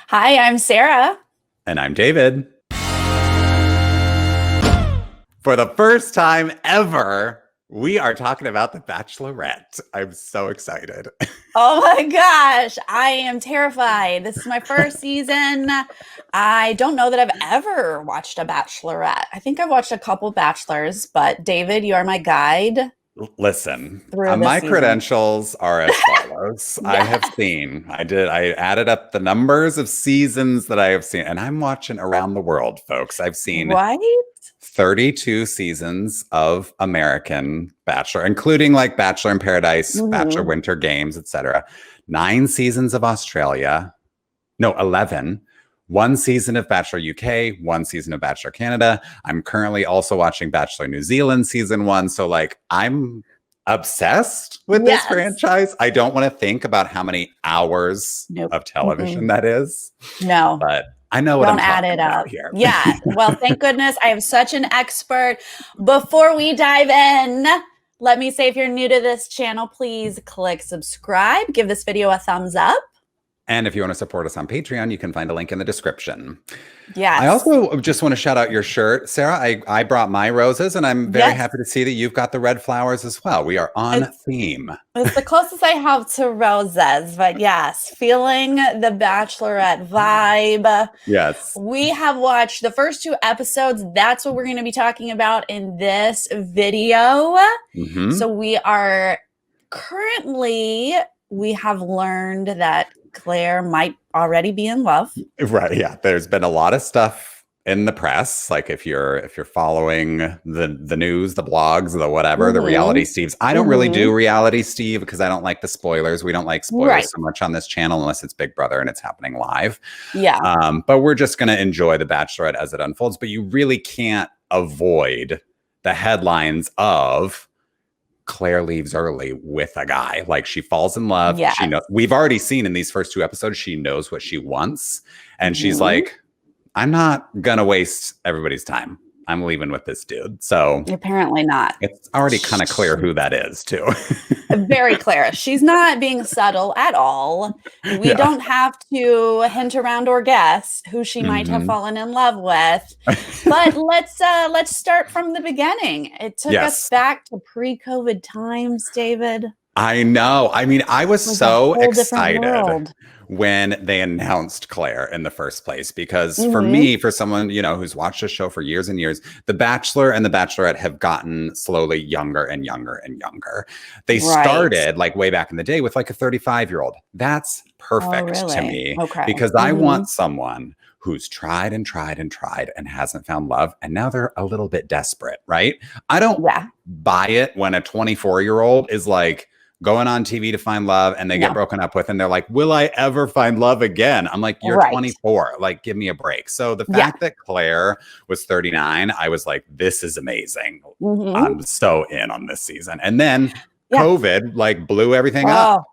Hi, I'm Sarah. And I'm David. For the first time ever, we are talking about The Bachelorette. I'm so excited. Oh my gosh, I am terrified. This is my first season. I don't know that I've ever watched a Bachelorette. I think I've watched a couple Bachelors, but David, you are my guide Listen, through this my season. credentials are as follows. Yes. I added up the numbers of seasons that I have seen, and I'm watching around the world, folks. I've seen Right? 32 seasons of American Bachelor, including like Bachelor in Paradise, Bachelor Hmm. Winter Games, etc. 9 seasons of Australia. No, 11. One season of Bachelor UK, one season of Bachelor Canada. I'm currently also watching Bachelor New Zealand season 1. So, like, I'm obsessed with this Yes. franchise. I don't want to think about how many hours Nope. of television Mm-mm. that is, No, but I know what I'm don't add talking it about up. here. Yeah. Well, thank goodness I am such an expert. Before we dive in, let me say if you're new to this channel, please click subscribe, give this video a thumbs up. And if you want to support us on Patreon, you can find a link in the description. I Yes. also just want to shout out your shirt, Sarah. I brought my roses, and I'm very Yes. happy to see that you've got the red flowers as well. We are on It's theme. it's the closest I have to roses, but yes, feeling the Bachelorette vibe. Yes. We have watched the first 2 episodes. That's what we're going to be talking about in this video. Hmm. So we have learned that Clare might already be in love. Right. Yeah. There's been a lot of stuff in the press. Like if you're following the news, the blogs, the whatever, the reality Hmm. Steves. I don't really Hmm. do reality Steve because I don't like the spoilers. We don't like Right. spoilers so much on this channel unless it's Big Brother and it's happening live. Yeah. But we're just going to enjoy The Bachelorette as it unfolds. But you really can't avoid the headlines of Claire leaves early with a guy. Like she falls in love. Yes. She knows we've already seen in these first 2 episodes, she knows what she wants. And she's Hmm. like, I'm not gonna waste everybody's time. I'm leaving with this dude. So Apparently not. it's already kind of clear who that is, too. Very clear. She's not being subtle at all. We Yeah. don't have to hint around or guess who she might have Mhm. fallen in love with. But let's start from the beginning. It took us Yes. back to pre-COVID times, David. I know. I mean, I was It was a so whole different excited world. when they announced Claire in the first place, because for Hmm. me, for someone, who's watched the show for years and years, The Bachelor and The Bachelorette have gotten slowly younger and younger and younger. They Right. started like way back in the day with like a 35-year-old. That's Oh, perfect to really? me Okay. because I Hmm. want someone who's tried and tried and tried and hasn't found love. And now they're a little bit desperate, right? I don't Yeah. buy it when a 24-year-old is like, going on TV to find love and they get No. broken up with and they're like, will I ever find love again? I'm like, you're Right. 24. Like, give me a break. So the Yeah. fact that Claire was 39, I was like, this is amazing. Hmm. I'm so in on this season. And then Yeah. COVID like blew everything up. Oh,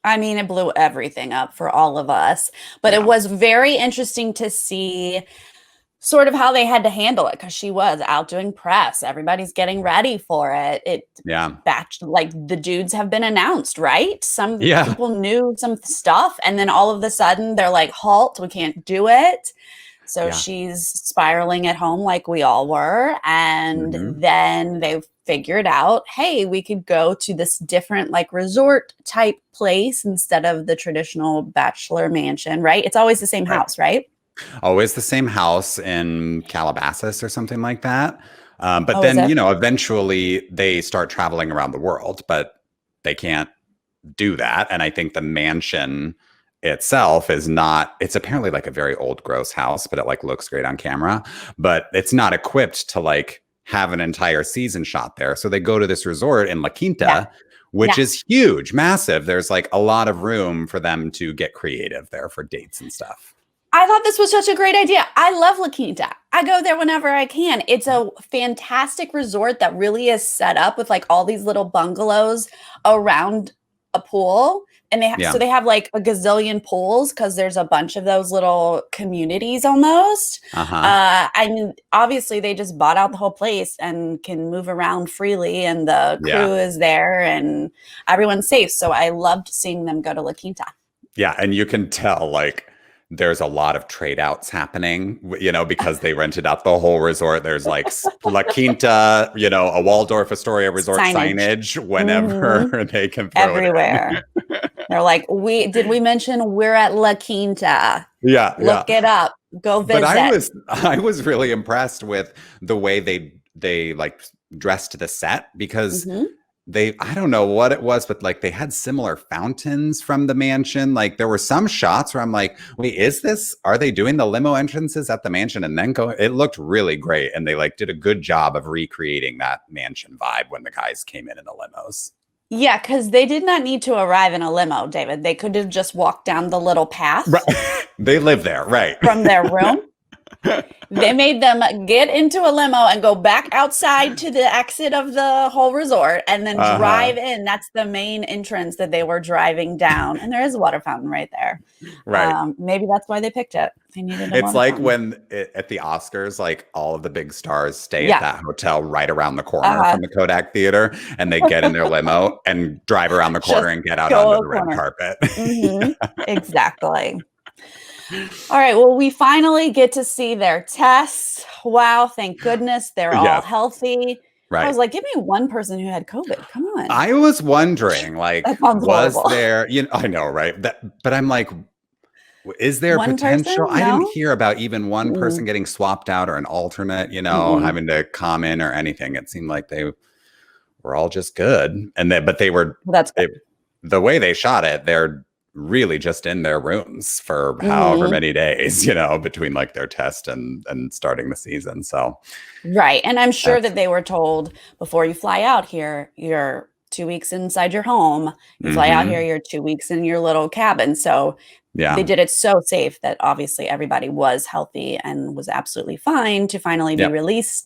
I mean, it blew everything up for all of us. But it Yeah. was very interesting to see sort of how they had to handle it because she was out doing press. Everybody's getting ready for it. Yeah. Like the dudes have been announced, right? Some Yeah. people knew some stuff, and then all of a sudden they're like, halt, we can't do it. So Yeah. she's spiraling at home like we all were. And Mhm. then they figured out, hey, we could go to this different like resort type place instead of the traditional bachelor mansion, right? It's always the same Right. house, right? Always the same house in Calabasas or something like that. But Oh, is then, it? eventually they start traveling around the world, but they can't do that. And I think the mansion itself is not, it's apparently like a very old, gross house, but it like looks great on camera. But it's not equipped to like have an entire season shot there. So they go to this resort in La Quinta, Yeah. which Yeah. is huge, massive. There's like a lot of room for them to get creative there for dates and stuff. I thought this was such a great idea. I love La Quinta. I go there whenever I can. It's a fantastic resort that really is set up with like all these little bungalows around a pool. And Yeah. so they have like a gazillion pools because there's a bunch of those little communities almost. Uh-huh. And obviously they just bought out the whole place and can move around freely, and the Yeah. crew is there and everyone's safe. So I loved seeing them go to La Quinta. Yeah. And you can tell like there's a lot of trade outs happening, because they rented out the whole resort. There's like La Quinta, a Waldorf Astoria resort signage whenever they can throw everywhere. it in. They're like, did we mention we're at La Quinta? Yeah. Look it up. Go visit. But I was really impressed with the way they like dressed the set, because I don't know what it was, but like they had similar fountains from the mansion. Like there were some shots where I'm like, wait, are they doing the limo entrances at the mansion and then go? It looked really great. And they like did a good job of recreating that mansion vibe when the guys came in the limos. Yeah, because they did not need to arrive in a limo, David. They could have just walked down the little path. Right. They live there, right? From their room. They made them get into a limo and go back outside to the exit of the whole resort and then drive in. That's the main entrance that they were driving down. And there is a water fountain right there. Right. Maybe that's why they picked it. They needed a It's like fountain. when at the Oscars, like all of the big stars stay at that hotel right around the corner from the Kodak Theater, and they get in their limo and drive around the corner and get out onto the red carpet. Exactly. All right. Well, we finally get to see their tests. Wow. Thank goodness they're all healthy. Right. I was like, give me one person who had COVID. Come on. I was wondering, like, was there, I know, right? But I'm like, is there one potential? I didn't hear about even one person getting swapped out or an alternate, having to come in or anything. It seemed like they were all just good. But they were, the way they shot it, they're really just in their rooms for however many days, between like their test and starting the season. So right. And I'm sure that they were told before you fly out here, you're 2 weeks inside your home. You fly out here, you're 2 weeks in your little cabin. So they did it so safe that obviously everybody was healthy and was absolutely fine to finally be released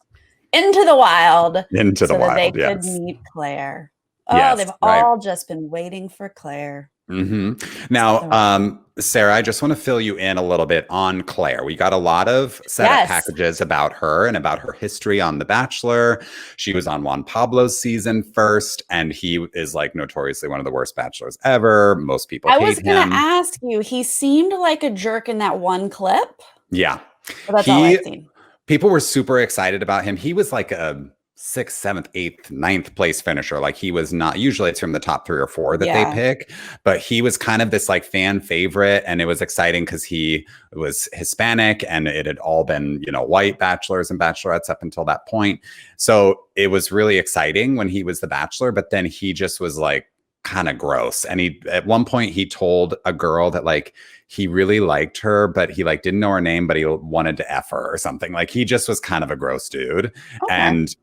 into the wild. That they could meet Claire. Oh, they've all just been waiting for Claire. Now, Sarah, I just want to fill you in a little bit on Clare. We got a lot of setup packages about her and about her history on The Bachelor. She was on Juan Pablo's season first, and he is like notoriously one of the worst bachelors ever. Most people hate him. I was going to ask you, he seemed like a jerk in that one clip. Yeah. But that's all I've seen. People were super excited about him. He was like a 6th, 7th, 8th, 9th place finisher. Like he was not, usually it's from the top 3 or 4 that they pick, but he was kind of this like fan favorite. And it was exciting because he was Hispanic and it had all been, white bachelors and bachelorettes up until that point. So it was really exciting when he was the bachelor, but then he just was like kind of gross. And at one point he told a girl that like, he really liked her, but he like didn't know her name, but he wanted to F her or something. Like he just was kind of a gross dude. Okay. And,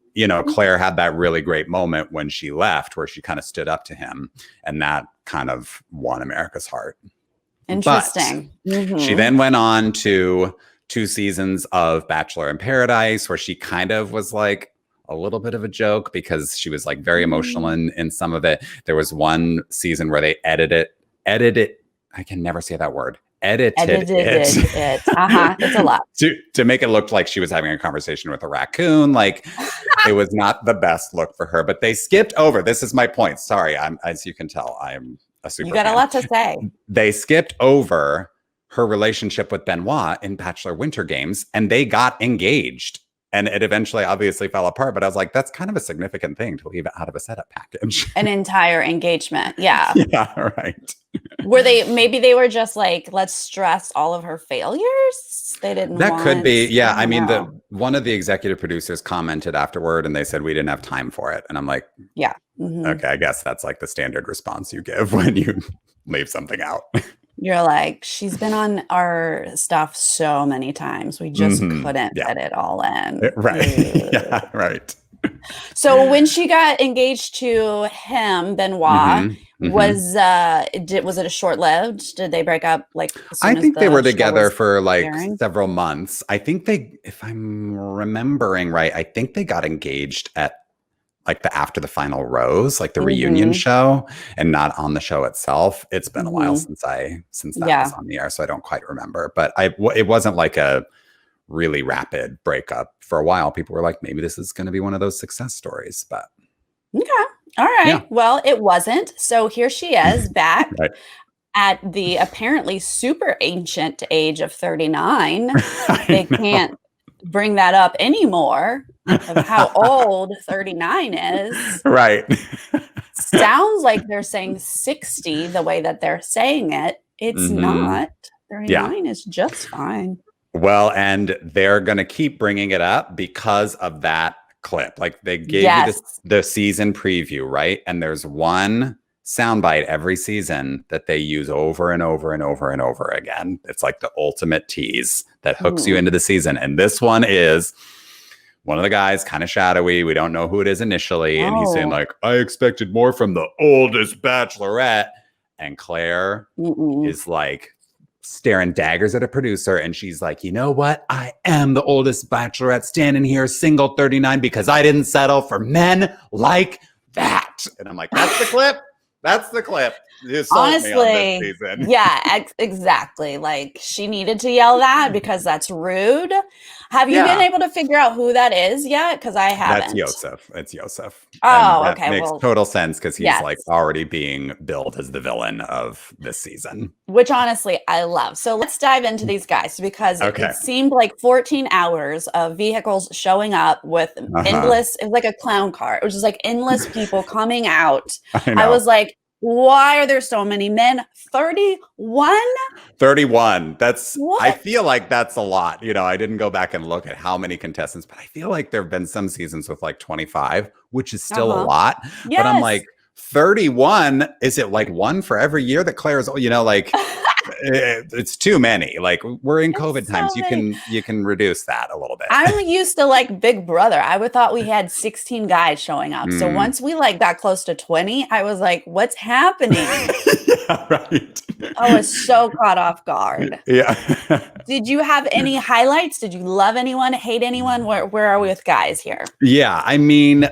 Claire had that really great moment when she left where she kind of stood up to him, and that kind of won America's heart. Interesting. She then went on to 2 seasons of Bachelor in Paradise, where she kind of was like a little bit of a joke because she was like very emotional in some of it. There was one season where they edited I can never say that word. Edited it. It's a lot. to make it look like she was having a conversation with a raccoon. Like it was not the best look for her, but they skipped over. This is my point. Sorry. As you can tell, I'm a super You got fan. a lot to say. They skipped over her relationship with Benoit in Bachelor Winter Games, and they got engaged. And it eventually obviously fell apart, but I was like, that's kind of a significant thing to leave out of a setup package. An entire engagement. Yeah. Yeah, right. Maybe they were just like, let's stress all of her failures. They didn't. That could be. Yeah. I mean, one of the executive producers commented afterward and they said, we didn't have time for it. And I'm like, yeah. Okay. I guess that's like the standard response you give when you leave something out. You're like, she's been on our stuff so many times. We just couldn't fit it all in. Right. Yeah, right. So when she got engaged to him, Benoit, was it a short-lived? Did they break up like as soon I think they were together for like airing? several months. I think if I'm remembering right, I think they got engaged at like after the final rose, like the reunion show, and not on the show itself. It's been a while since that was on the air, so I don't quite remember. But it wasn't like a really rapid breakup. For a while, people were like, maybe this is going to be one of those success stories. But okay, all right. Yeah. Well, it wasn't. So here she is back. Right. at the apparently super ancient age of 39. They I know. can't bring that up anymore of how old 39 is. Right. Sounds like they're saying 60 the way that they're saying it. It's Hmm. not. Yeah. 39 is just fine. Well, and they're going to keep bringing it up because of that clip. Like they gave you Yes. the season preview, right? And there's one soundbite every season that they use over and over and over and over again. It's like the ultimate tease that hooks you Mhm. into the season. And this one is one of the guys, kind of shadowy. We don't know who it is initially. And he's saying, Oh. like, I expected more from the oldest Bachelorette. And Claire Mm-mm. is like staring daggers at a producer. And she's like, you know what? I am the oldest Bachelorette standing here, single 39, because I didn't settle for men like that. And I'm like, that's the clip. That's the clip. You sold me on this Honestly, season. yeah, exactly. Like she needed to yell that because that's rude. Have you been Yeah. able to figure out who that is yet? Because I That's haven't. Yosef. It's Yosef. And Oh, that okay. makes Well, total sense because he's like yes. already being billed as the villain of this season. Which honestly I love. So let's dive into these guys because Okay. it seemed like 14 hours of vehicles showing up with Uh-huh. endless, it was like a clown car. It was just like endless people coming out. I I know. was like, why are there so many men? 31? 31. I What? feel like that's a lot. I didn't go back and look at how many contestants, but I feel like there have been some seasons with like 25, which is still a Uh-huh. lot. But I'm like, Yes. 31, is it like one for every year that Claire's, like it's too many. Like we're in COVID It's times. so many. You can reduce that a little bit. I'm used to like Big Brother. I would thought we had 16 guys showing up. So Mm. once we like got close to 20, I was like, what's happening? Yeah, right. I was so caught off guard. Yeah. Did you have any highlights? Did you love anyone, hate anyone? Where are we with guys here? Yeah, I mean,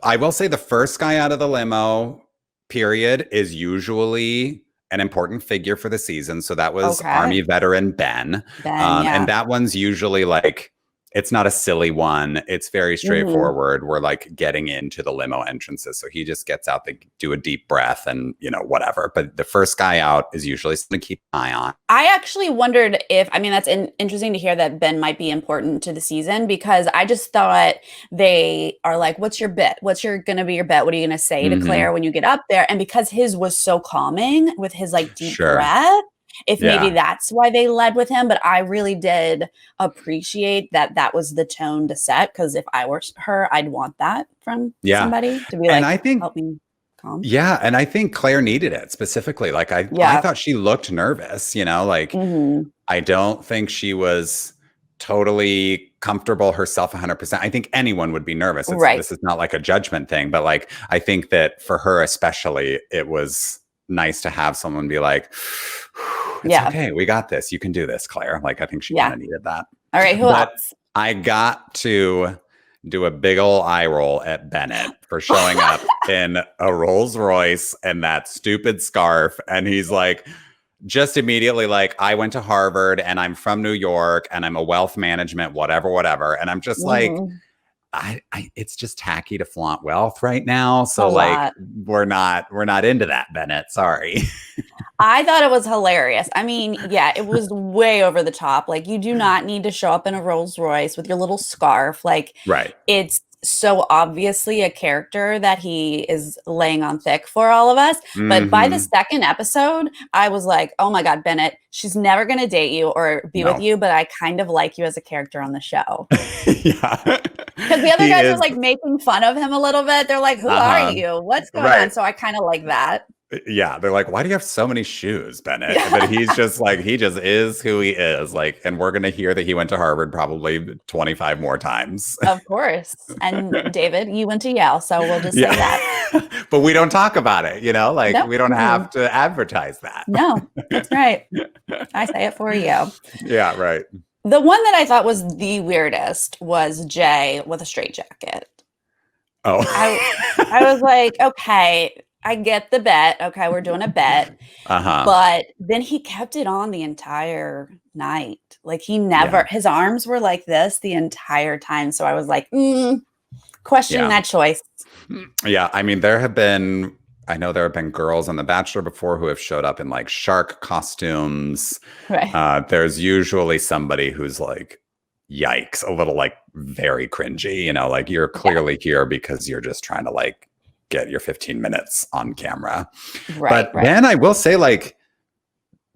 I will say the first guy out of the limo period is usually an important figure for the season. So that was Okay. Army veteran Ben. Ben, And yeah. that one's usually like, it's not a silly one. It's very Mhm. straightforward. We're like getting into the limo entrances. So he just gets out, they do a deep breath and, whatever. But the first guy out is usually something to keep an eye on. I actually wondered if, I mean, that's interesting to hear that Ben might be important to the season because I just thought they are like, what's your bet? What's going to be your bet? What are you going to say to Hmm. Claire when you get up there? And because his was so calming with his like deep Sure. breath, if maybe Yeah. that's why they led with him. But I really did appreciate that that was the tone to set because if I were her, I'd want that from Yeah. somebody to be And like, I think help me calm. Yeah, and I think Claire needed it specifically. Like I Yeah. thought she looked nervous, like Hmm. I don't think she was totally comfortable herself 100%. I think anyone would be nervous. Right. This is not like a judgment thing, but like I think that for her especially it was nice to have someone be like it's Yeah. okay. We got this. You can do this, Claire. Like I think she Yeah. kind of needed that. All right. Who But else? I got to do a big ol' eye roll at Bennett for showing up in a Rolls Royce and that stupid scarf. And he's like, just immediately like, I went to Harvard and I'm from New York and I'm a wealth management, whatever, whatever. And I'm just like, Mhm. it's just tacky to flaunt wealth right now. A So like, lot. we're not into that, Bennett. Sorry. I thought it was hilarious. I mean, yeah, it was way over the top. Like, you do not need to show up in a Rolls Royce with your little scarf. Like, Right. it's so obviously a character that he is laying on thick for all of us. But by the Hmm. second episode, I was like, oh my God, Bennett, she's never going to date you or be with No. you, but I kind of like you as a character on the show. Yeah. Because the other He guys were is. like making fun of him a little bit. They're like, who are Uh-huh. you? What's going on? Right. So I kind of like that. Yeah, they're like, why do you have so many shoes, Bennett? Yeah. But he's just like, he just is who he is. Like, and we're gonna hear that he went to Harvard probably 25 more times. Of course. And David, you went to Yale, so we'll just say that. Yeah. But we don't talk about it, like Nope. we don't Mm-mm. have to advertise that. No, that's right. I say it for you. Yeah, right. The one that I thought was the weirdest was Jay with a straitjacket. Oh. I was like, okay, I get the bet. Okay, we're doing a bet. Uh-huh. But then he kept it on the entire night. Like he never, his arms were like this the entire time. So I was like, questioning Yeah. that choice. Yeah, I mean, there have been I know there have been girls on The Bachelor before who have showed up in like shark costumes. Right. There's usually somebody who's like, yikes, a little like very cringy, like you're Yeah. clearly here because you're just trying to like get your 15 minutes on camera. Right. But Right. then I will say, like,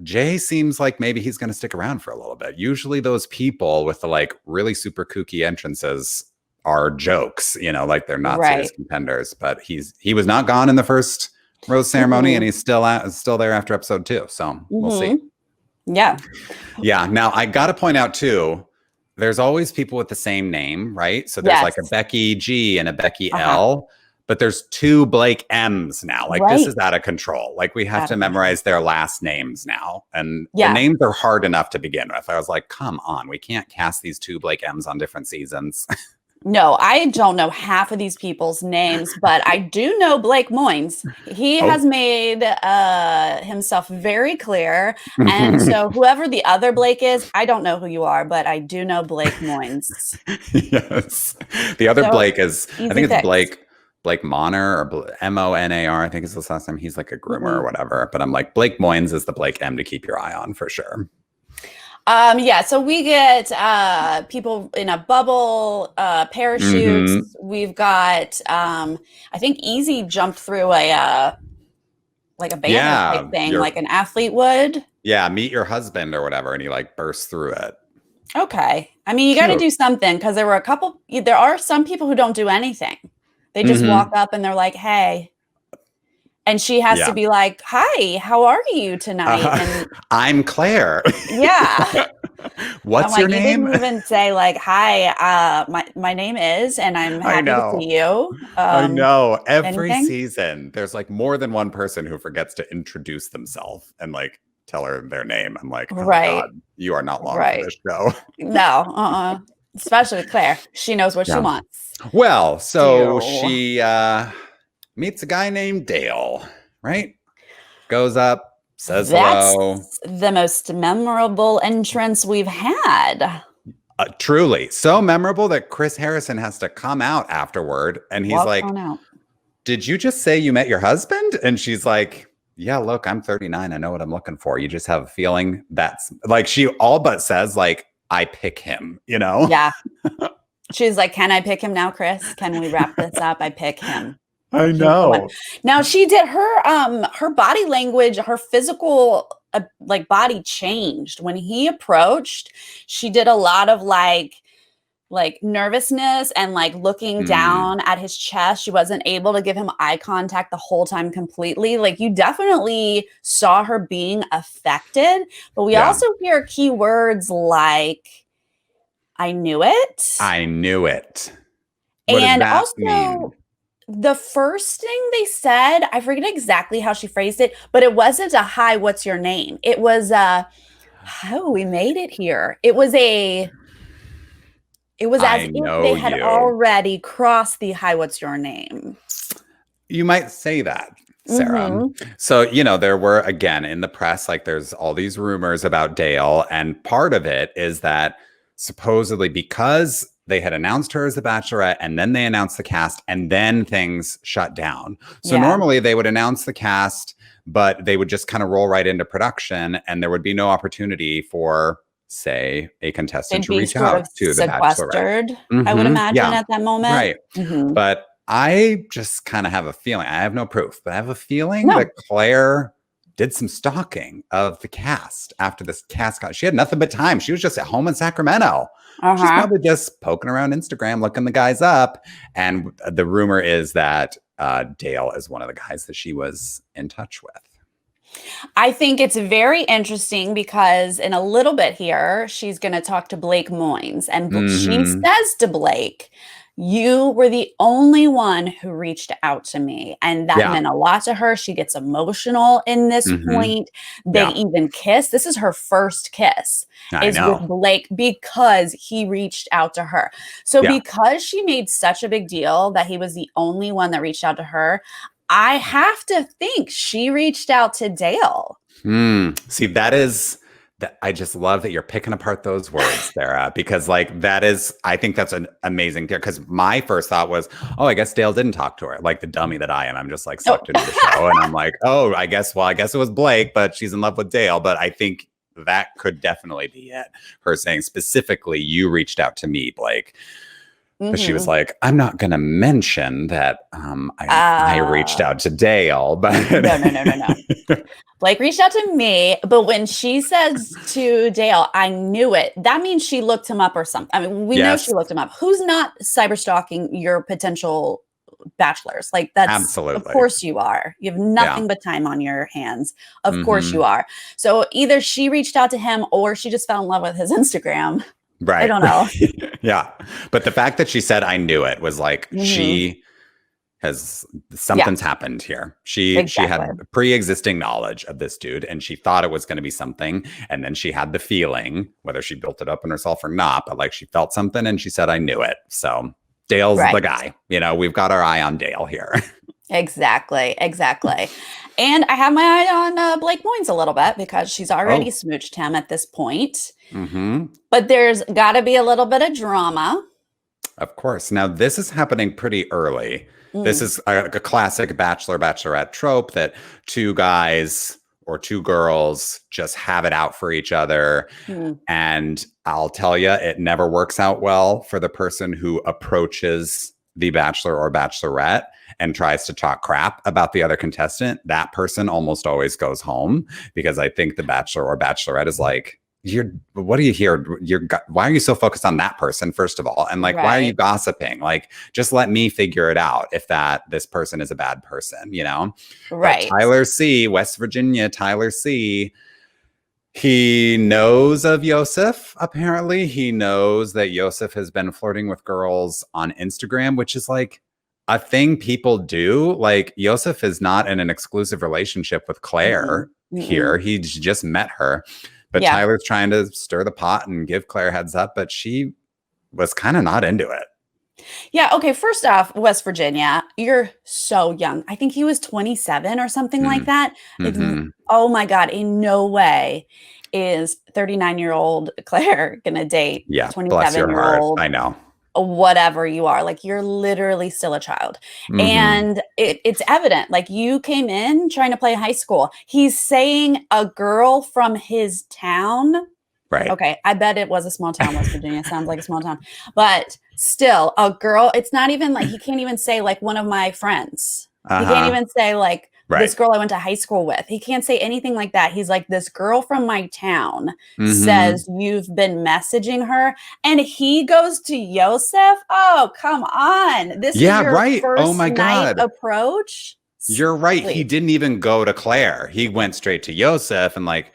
Jay seems like maybe he's going to stick around for a little bit. Usually those people with the like really super kooky entrances are jokes, like they're not serious Right. contenders, but he was not gone in the first rose ceremony and Mhm. he's still there after episode 2. So we'll see. Mhm. Yeah. Yeah. Now I got to point out too, there's always people with the same name, right? So there's like a Yes. Becky G and a Becky Uh-huh. L, but there's 2 Blake M's now. Like this Right. is out of control. Like we have Out to of control. memorize their last names now. And the Yeah. names are hard enough to begin with. I was like, come on, we can't cast these 2 Blake M's on different seasons. No, I don't know half of these people's names, but I do know Blake Moynes. He has made himself very clear. And so whoever the other Blake is, I don't know who you are, but I do know Blake Moynes. Yes. The other So, Blake is, I easy think it's fix. Blake Monar or Monar, I think is his last name. He's like a groomer or Mhm. whatever. But I'm like, Blake Moynes is the Blake M to keep your eye on for sure. Yeah, so we get people in a bubble, parachutes. Mhm. We've got I think Easy jumped through a like a banner type thing, like an athlete would. Yeah, meet your husband or whatever, and he like bursts through it. Okay. I mean, you got to Cute. do something because there are some people who don't do anything. They just walk up and they're like, hey. And she has to Yeah. be like, hi, how are you tonight? And I'm Claire. yeah. What's I'm your like, you name? didn't even say like, hi, my name is, and I'm I happy to know. see you. I know. Every Anything? season, there's like more than one person who forgets to introduce themselves and like tell her their name. I'm like, oh Right. God, you are not long for Right. this show. No, especially with Claire. She knows what she Yeah. wants. Well, so Do. she meets a guy named Dale, right? Goes up, says hello. That's the most memorable entrance we've had. Truly so memorable that Chris Harrison has to come out afterward and he's Walk like, on out. did you just say you met your husband? And she's like, yeah, look, I'm 39. I know what I'm looking for. You just have a feeling that's like, she all but says like, I pick him, Yeah. She's like, can I pick him now, Chris? Can we wrap this up? I pick him. I know. Now she did her body language, her physical like body changed when he approached. She did a lot of like nervousness and like looking down at his chest. She wasn't able to give him eye contact the whole time completely. Like you definitely saw her being affected, but we also hear key words like I knew it. I knew it. What And does that also mean? the first thing they said, I forget exactly how she phrased it, but it wasn't a hi, what's your name? It was oh, we made it here. It was as if they had already crossed the hi, what's your name? You might say that, Sarah. Mm-hmm. So, there were, again, in the press, like there's all these rumors about Dale. And part of it is that supposedly because they had announced her as the Bachelorette and then they announced the cast and then things shut down. So normally they would announce the cast, but they would just kind of roll right into production and there would be no opportunity for, say, a contestant to reach out to the Bachelorette. I would imagine at that moment. Right. Mm-hmm. But I just kind of have a feeling, I have no proof, but I have a feeling that Claire did some stalking of the cast after this cast got, she had nothing but time. She was just at home in Sacramento. She's probably just poking around Instagram, looking the guys up. And the rumor is that Dale is one of the guys that she was in touch with. I think it's very interesting because in a little bit here, she's going to talk to Blake Moynes. And she says to Blake, you were the only one who reached out to me. And that meant a lot to her. She gets emotional in this point. They even kiss. This is her first kiss with Blake because he reached out to her. So because she made such a big deal that he was the only one that reached out to her, I have to think she reached out to Dale. See, that is I just love that you're picking apart those words, Sarah, because like that is, I think that's an amazing thing. Because my first thought was, oh, I guess Dale didn't talk to her, like the dummy that I am. I'm just like Oh. sucked into the show, and I'm like, oh, I guess it was Blake, but she's in love with Dale. But I think that could definitely be it. Her saying specifically, you reached out to me, Blake. But she was like, I'm not going to mention that I reached out to Dale. But no. Blake reached out to me, but when she says to Dale, I knew it, that means she looked him up or something. I mean, we know she looked him up. Who's not cyber stalking your potential bachelors? Like, that's absolutely. Of course you are. You have nothing but time on your hands. Of course you are. So either she reached out to him or she just fell in love with his Instagram. Right. I don't know. Yeah. But the fact that she said, I knew it was like, she has something's happened here. She had pre-existing knowledge of this dude and she thought it was going to be something. And then she had the feeling, whether she built it up in herself or not, but like she felt something and she said, I knew it. So Dale's the guy. You know, we've got our eye on Dale here. Exactly. And I have my eye on Blake Moynes a little bit because she's already smooched him at this point. But there's got to be a little bit of drama. Of course. Now, this is happening pretty early. This is a classic bachelorette trope that two guys or two girls just have it out for each other. And I'll tell you, it never works out well for the person who approaches the bachelor or bachelorette and tries to talk crap about the other contestant. That person almost always goes home because I think the bachelor or bachelorette is like, what are you here? Why are you so focused on that person, first of all? And like, why are you gossiping? Like, just let me figure it out if this person is a bad person, you know? Right. But Tyler C, West Virginia, Tyler C, he knows of Yosef, apparently. He knows that Yosef has been flirting with girls on Instagram, which is like a thing people do. Like, Yosef is not in an exclusive relationship with Claire here. He's just met her. But Tyler's trying to stir the pot and give Claire heads up, but she was kind of not into it. Yeah. Okay. First off, West Virginia, you're so young. I think he was 27 or something like that. Like, oh my God. In no way is 39-year-old Claire going to date 27-year-old. I know. Whatever you are, like, you're literally still a child. And it's evident, like, you came in trying to play high school. He's saying a girl from his town. Right. Okay. I bet it was a small town. West Virginia sounds like a small town, but still a girl. It's not even like, he can't even say like one of my friends. He can't even say like, this girl I went to high school with. He can't say anything like that. He's like, this girl from my town says you've been messaging her. And he goes to Yosef. Oh, come on. This is your first night approach? You're right. He didn't even go to Claire. He went straight to Yosef and like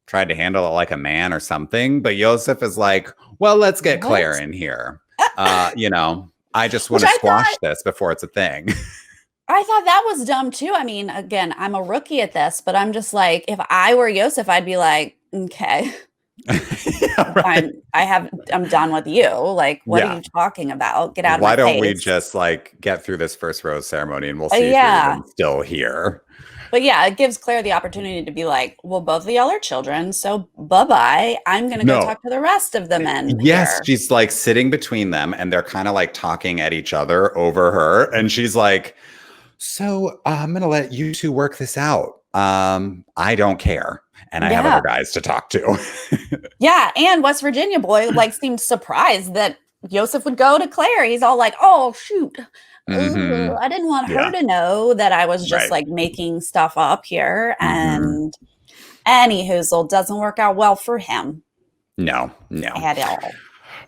tried to handle it like a man or something. But Yosef is like, well, let's get Claire in here. You know, I just want to squash this before it's a thing. I thought that was dumb too. I mean, again, I'm a rookie at this, but I'm just like, if I were Yosef, I'd be like, okay, I'm done with you. Like, what are you talking about? Get out of my face. Why don't we just like get through this first rose ceremony and we'll see if you're even still here. But yeah, it gives Claire the opportunity to be like, well, both of y'all are children, so bye-bye. I'm going to go talk to the rest of the men. Yes, she's like sitting between them and they're kind of like talking at each other over her. And she's like, so I'm going to let you two work this out. I don't care. And I have other guys to talk to. Yeah. And West Virginia boy like seemed surprised that Yosef would go to Claire. He's all like, oh, shoot. Ooh, I didn't want her to know that I was just like making stuff up here. And any hoozle doesn't work out well for him. No. At all.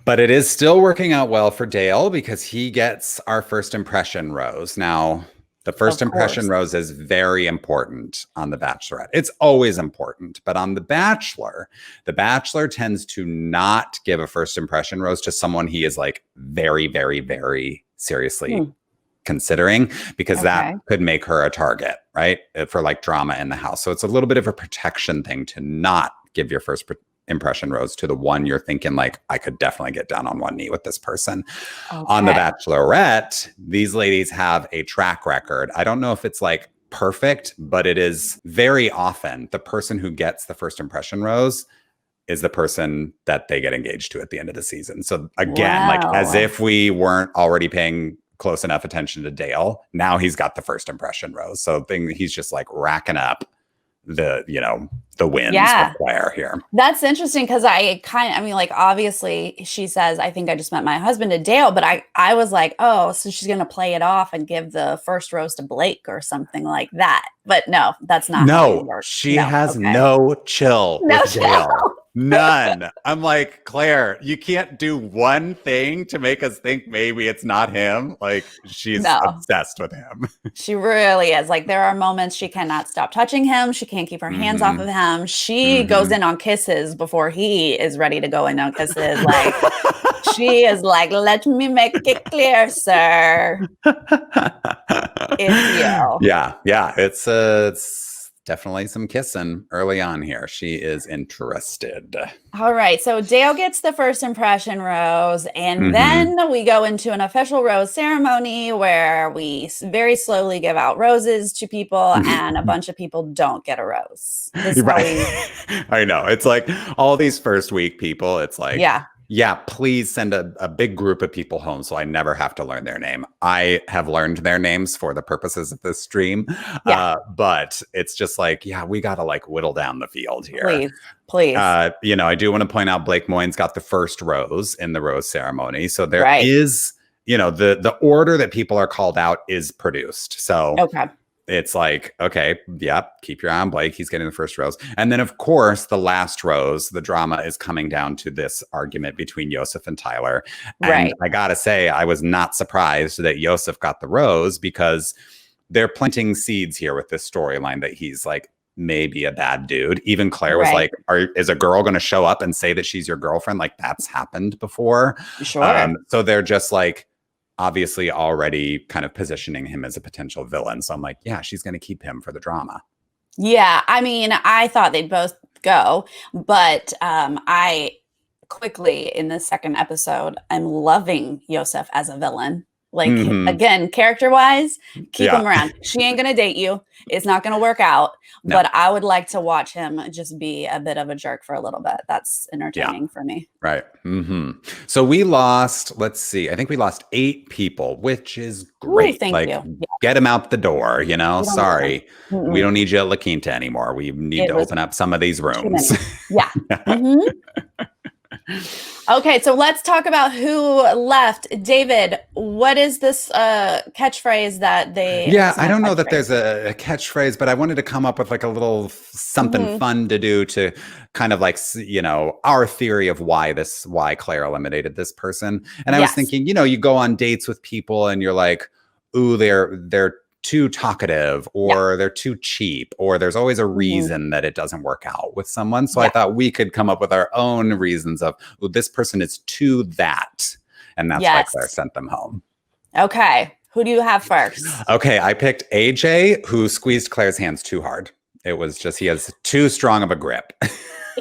But it is still working out well for Dale because he gets our first impression rose. Now, the first impression rose is very important on The Bachelorette. It's always important. But on The Bachelor tends to not give a first impression rose to someone he is like very, very, very seriously considering, because that could make her a target, right? For like drama in the house. So it's a little bit of a protection thing to not give your first impression rose to the one you're thinking like, I could definitely get down on one knee with this person. On The Bachelorette, these ladies have a track record. I don't know if it's like perfect, but it is very often the person who gets the first impression rose is the person that they get engaged to at the end of the season. So again, like as Wow. if we weren't already paying close enough attention to Dale, now he's got the first impression rose. So he's just like racking up the wins Yeah. with Claire here. That's interesting because I mean, like, obviously she says, I think I just met my husband to Dale, but I was like, oh, so she's going to play it off and give the first rose to Blake or something like that. But no, that's not how it No, works. she No. has Okay. no chill No with chill. Dale. None. I'm like, Claire, you can't do one thing to make us think maybe it's not him. Like, she's No. obsessed with him. She really is. Like, there are moments she cannot stop touching him. She can't keep her hands off of him. She goes in on kisses before he is ready to go in on kisses. Like, she is like, let me make it clear, sir. It's you. Yeah. It's definitely some kissing early on here. She is interested. All right. So Dale gets the first impression rose, and then we go into an official rose ceremony where we very slowly give out roses to people, and a bunch of people don't get a rose. Right. I know. It's like all these first week people, it's like, yeah, please send a big group of people home so I never have to learn their name. I have learned their names for the purposes of this stream. But it's just like, yeah, we got to like whittle down the field here. Please. I do want to point out Blake Moynes got the first rose in the rose ceremony. So there is, the order that people are called out is produced. So it's like, okay, keep your eye on Blake. He's getting the first rose. And then, of course, the last rose, the drama is coming down to this argument between Yosef and Tyler. And I got to say, I was not surprised that Yosef got the rose because they're planting seeds here with this storyline that he's like maybe a bad dude. Even Claire was like, is a girl going to show up and say that she's your girlfriend? Like, that's happened before. Sure. So they're just like, obviously already kind of positioning him as a potential villain. So I'm like, yeah, she's going to keep him for the drama. Yeah. I mean, I thought they'd both go, but I quickly in the second episode, I'm loving Yosef as a villain. Like, again, character-wise, keep him around. She ain't going to date you. It's not going to work out. No. But I would like to watch him just be a bit of a jerk for a little bit. That's entertaining for me. Right. So we lost, let's see, I think we lost 8 people, which is great. Ooh, thank you. Get them out the door, Sorry. We don't need you at La Quinta anymore. We need to open up some of these rooms. Yeah. Okay, so let's talk about who left. David, what is this catchphrase that they... Yeah, I don't know that there's a catchphrase, but I wanted to come up with like a little something fun to do to kind of like, our theory of why Claire eliminated this person. And I was thinking, you go on dates with people and you're like, ooh, they're too talkative or they're too cheap or there's always a reason that it doesn't work out with someone. So I thought we could come up with our own reasons of, ooh, this person is too that. And that's why Claire sent them home. Okay. Who do you have first? Okay. I picked AJ, who squeezed Claire's hands too hard. It was just, he has too strong of a grip.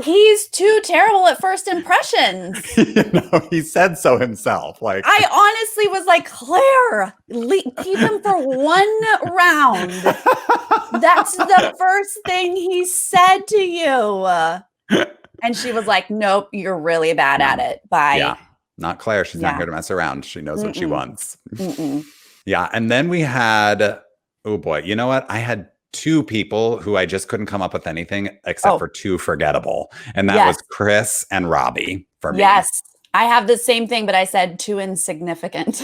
He's too terrible at first impressions. He said so himself. Like, I honestly was like, Claire, keep him for one round. That's the first thing he said to you. And she was like, nope, you're really bad at it. Bye. Yeah, not Claire. She's not here to mess around. She knows what she wants. Yeah. And then we had, oh boy, you know what? I had 2 people who I just couldn't come up with anything except for 2 forgettable. And that was Chris and Robbie for me. Yes. I have the same thing, but I said 2 insignificant.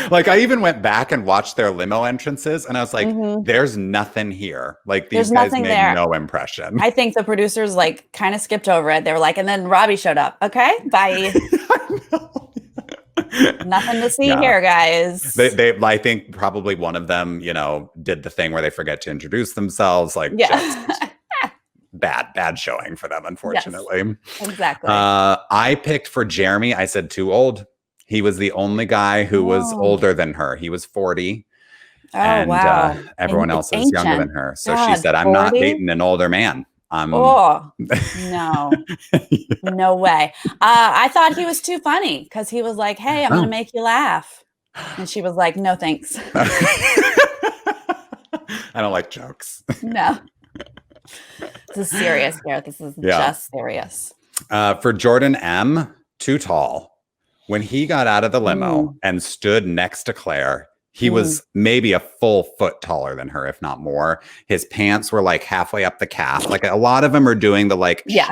Like I even went back and watched their limo entrances and I was like, there's nothing here. Like these guys made no impression. I think the producers like kind of skipped over it. They were like, and then Robbie showed up. Okay, bye. Nothing to see here, guys. I think probably one of them, did the thing where they forget to introduce themselves. Like, just bad showing for them, unfortunately. Yes, exactly. I picked for Jeremy. I said too old. He was the only guy who was older than her. He was 40. And everyone else is younger than her. So she said, I'm 40? Not dating an older man. No. No way. I thought he was too funny because he was like, hey, I'm going to make you laugh. And she was like, no, thanks. I don't like jokes. No. This is serious, Garrett. This is Yeah. just serious. For Jordan M, too tall. When he got out of the limo Mm, and stood next to Claire, he mm, was maybe a full foot taller than her, if not more. His pants were like halfway up the calf. Like a lot of them are doing the like, yeah,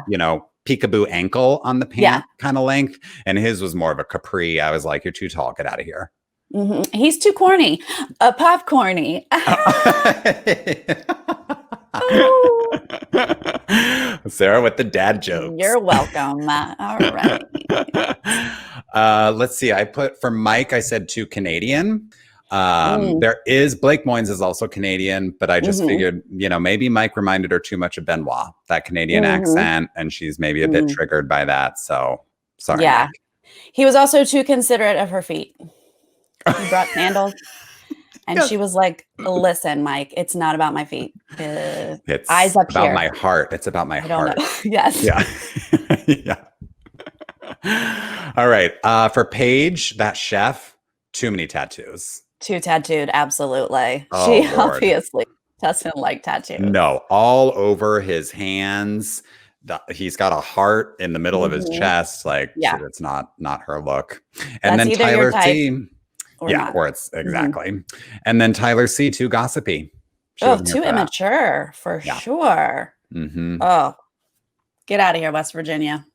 peekaboo ankle on the yeah. pant kind of length. And his was more of a capri. I was like, you're too tall. Get out of here. He's too corny. Popcorny. Oh, Sarah with the dad jokes. you're welcome. All right. Let's see. I put for Mike, I said too Canadian. Mm, There is Blake Moynes is also Canadian, but I just mhm, figured, maybe Mike reminded her too much of Benoit, that Canadian mhm, accent, and she's maybe a bit mm. triggered by that. So sorry, Yeah. Mike. He was also too considerate of her feet. He brought sandals and Yes. she was like, listen, Mike, it's not about my feet. It's Eyes up about here. my heart. It's about my I don't heart. know. Yes. Yeah. Yeah. All right. For Paige, that chef, too many tattoos. Too tattooed. Absolutely. Oh, She Lord. obviously doesn't like tattoos. No, all over his hands. He's got a heart in the middle of his Mhm. chest. Like, Yeah. it's not her look. And That's then either your Tyler type C. or Yeah, not. or it's Mhm. exactly. And then Tyler C. Too gossipy. She Oh, wasn't here too for that. immature for Yeah. sure. Mhm. Oh, get out of here, West Virginia.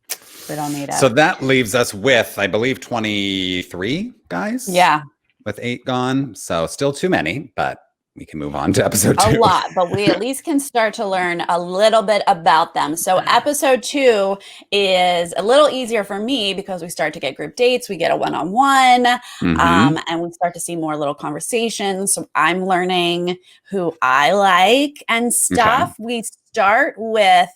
We don't need it. So that leaves us with, I believe, 23 guys. Yeah, With 8 gone. So still too many, but we can move on to episode 2. a lot, but we at least can start to learn a little bit about them. So episode 2 is a little easier for me because we start to get group dates, we get a one-on-one, Mhm. and we start to see more little conversations. So I'm learning who I like and stuff. We start with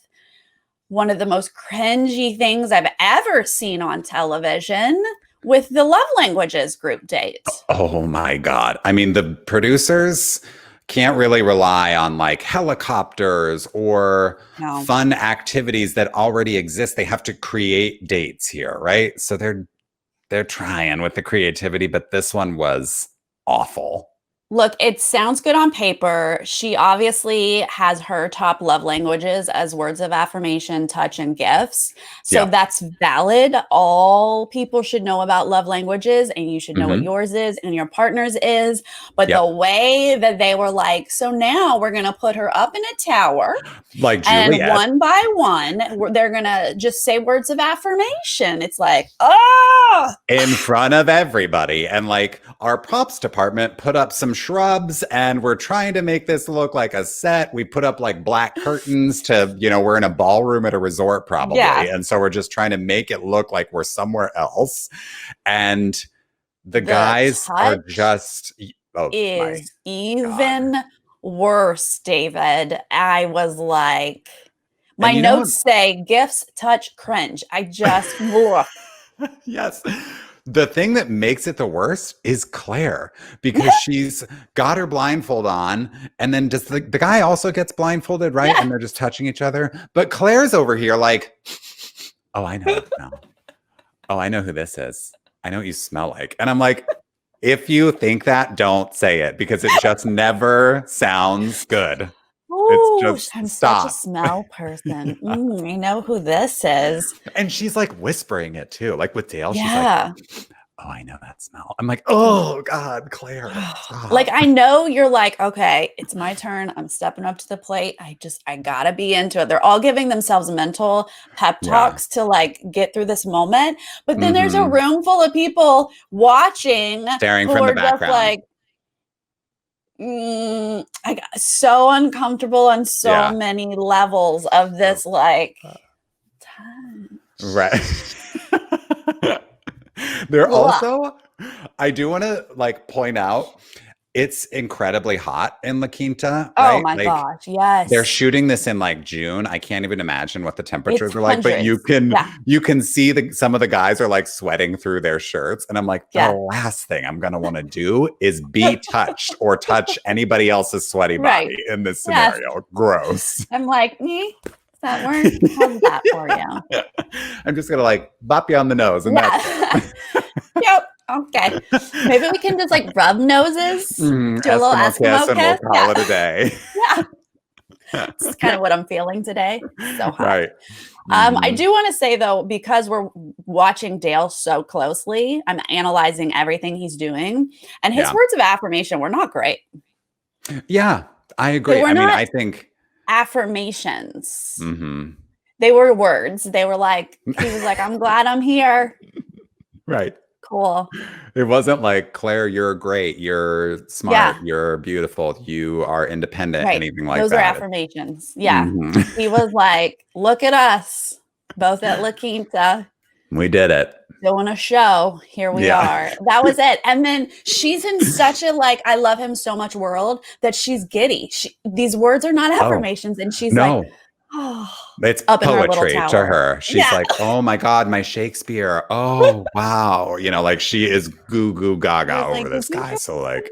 one of the most cringy things I've ever seen on television with the love languages group date. Oh my God. I mean, the producers can't really rely on like helicopters or No. fun activities that already exist. They have to create dates here, right? So they're trying with the creativity, but this one was awful. Look, it sounds good on paper. She obviously has her top love languages as words of affirmation, touch, and gifts. So Yeah. that's valid. All people should know about love languages, and you should know what Mhm. yours is and your partner's is. But Yep. the way that they were like, so now we're going to put her up in a tower, Like and Juliet. one by one, they're going to just say words of affirmation. It's like, oh, In front of everybody. And like our props department put up some shrubs and we're trying to make this look like a set. We put up like black curtains to, we're in a ballroom at a resort probably. Yeah. And so we're just trying to make it look like we're somewhere else. And the guys are touch just, oh my is even worse, David. I was like, my And you know notes say gifts, touch, cringe. I just, ugh. Yes. The thing that makes it the worst is Claire because she's got her blindfold on and then does the guy also gets blindfolded, right? Yeah. And they're just touching each other. But Claire's over here like, oh, I know that smell. Oh, I know who this is. I know what you smell like. And I'm like, if you think that, don't say it because it just never sounds good. Ooh, It's just I'm stop. such a smell person. I know who this is. And she's like whispering it too. Like with Dale, she's Yeah. like, oh, I know that smell. I'm like, oh God, Claire. Stop. Like, I know you're like, okay, it's my turn. I'm stepping up to the plate. I gotta be into it. They're all giving themselves mental pep Yeah. talks to like get through this moment. But then there's a Mhm. room full of people watching Staring who from the are just background. like, I got so uncomfortable on so Yeah. many levels of this, like, touch. Right. They're Ugh. also, I do want to like point out, it's incredibly hot in La Quinta. Oh Right? my Like, gosh, yes. they're shooting this in like June. I can't even imagine what the temperatures It's are like, but you hundreds. can see some of the guys are like sweating through their shirts. And I'm like, Yeah. the last thing I'm gonna want to do is be touched or touch anybody else's sweaty Right. body in this Yes. scenario. Gross. I'm like, does that work? How's that for you? I'm just gonna like bop you on the nose and that's it. Yep. Okay. Maybe we can just like rub noses. Do a little Eskimo kiss and we'll kiss. call it a day. Yeah. It's kind of what I'm feeling today. So hot. Right. I Mhm. do want to say though, because we're watching Dale so closely, I'm analyzing everything he's doing, and his Yeah. words of affirmation were not great. Yeah, I They agree. were I mean, not I think affirmations. mhm. They were words. They were like, he was like, I'm glad I'm here. Right. Cool. It wasn't like, "Claire, you're great, you're smart, Yeah. you're beautiful, you are independent," Right. anything like Those are that. affirmations. Yeah. Mhm. He was like, look at us, both at La Quinta, We did it. doing a show. Here we Yeah. are. That was it. And then she's in such a like, I love him so much world that she's giddy. These words are not Oh, affirmations. And she's like, no. oh, It's up in her little poetry to tower. her. She's Yeah. like, "Oh my god, my Shakespeare. Oh, wow." Like she is goo goo I gaga was over like, did this you guy. hear So like,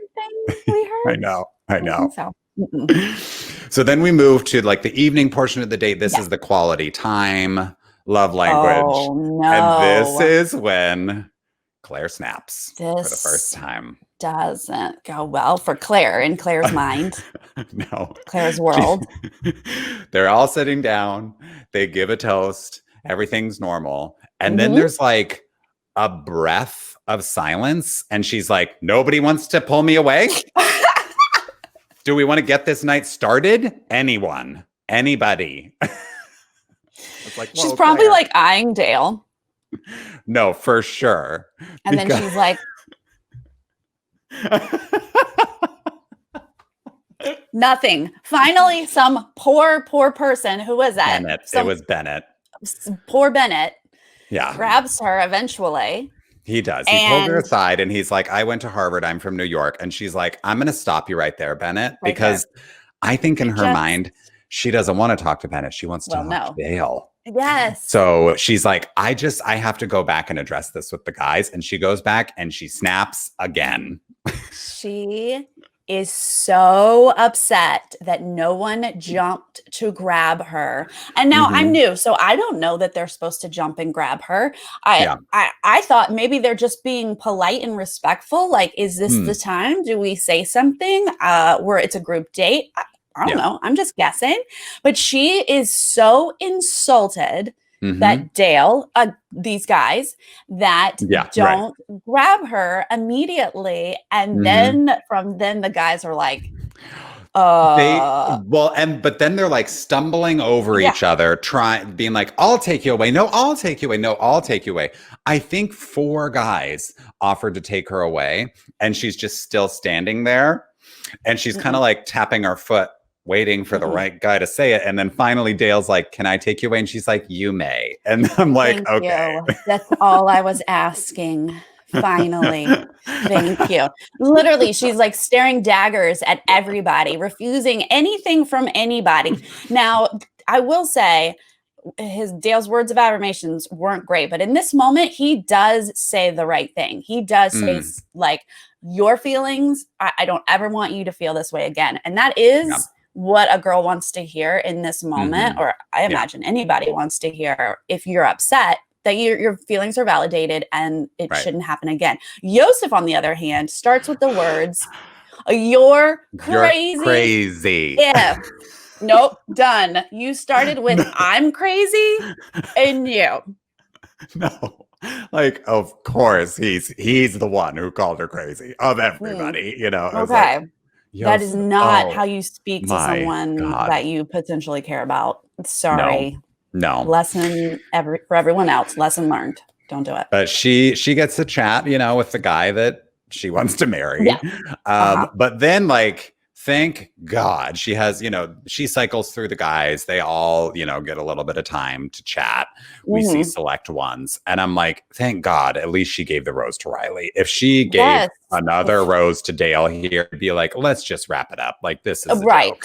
anything we I heard? know. I I don't think know. so. Mm-mm. So then we move to like the evening portion of the date. This Yeah. is the quality time, love language. Oh And this no. is when Claire snaps for the first This time. doesn't go well for Claire in Claire's mind, No. Claire's She- world. They're all sitting down. They give a toast. Everything's normal. And then Mhm. there's like a breath of silence. And she's like, nobody wants to pull me away. Do we want to get this night started? Anyone? Anybody? It's like, She's whoa, probably Claire. like eyeing Dale. No, for sure. And then she's like, nothing. Finally, some poor person. Who was that? Bennett. Some It was Bennett. poor Bennett Yeah. grabs her eventually. He does. He pulled her And aside and he's like, I went to Harvard. I'm from New York. And she's like, I'm going to stop you right there, Bennett, right there. because I think in I her just- mind, she doesn't want to talk to Bennett. She wants to Well, talk no. to Dale. Yes. So she's like, I have to go back and address this with the guys. And she goes back and she snaps again. She is so upset that no one jumped to grab her. And now I'm Mhm. new, so I don't know that they're supposed to jump and grab her. Yeah. I thought maybe they're just being polite and respectful. Like, is this Hmm. the time? Do we say something where it's a group date? I don't Yeah. know. I'm just guessing. But she is so insulted Mhm. that Dale, these guys, that Yeah, right. don't grab her immediately. And Mhm. then the guys are like, but then they're like stumbling over Yeah. each other, being like, I'll take you away. No, I'll take you away. No, I'll take you away. I think 4 guys offered to take her away, and she's just still standing there. And she's kind of like tapping her foot, waiting for the right guy to say it. And then finally Dale's like, can I take you away? And she's like, you may. And I'm like, Thank okay. you. That's all I was asking. Finally. Thank you. Literally, she's like staring daggers at everybody, refusing anything from anybody. Now, I will say Dale's words of affirmations weren't great, but in this moment, he does say the right thing. He does say like, your feelings, I don't ever want you to feel this way again. And that is what a girl wants to hear in this moment, or I imagine anybody wants to hear if you're upset, that your feelings are validated and it shouldn't happen again. Yosef, on the other hand, starts with the words, you're crazy. You're crazy. If. Nope, done. You started with I'm crazy and you. No. Like, of course, he's the one who called her crazy of everybody, Okay. Like, that is not how you speak to someone God. that you potentially care about. Sorry. No. Lesson for everyone else. Lesson learned. Don't do it. But she gets to chat, with the guy that she wants to marry. Yeah. But then, like, thank God she has, she cycles through the guys. They all, get a little bit of time to chat. We see select ones. And I'm like, thank God, at least she gave the rose to Riley. If she gave another rose to Dale here, it'd be like, let's just wrap it up. Like, this is right. Joke.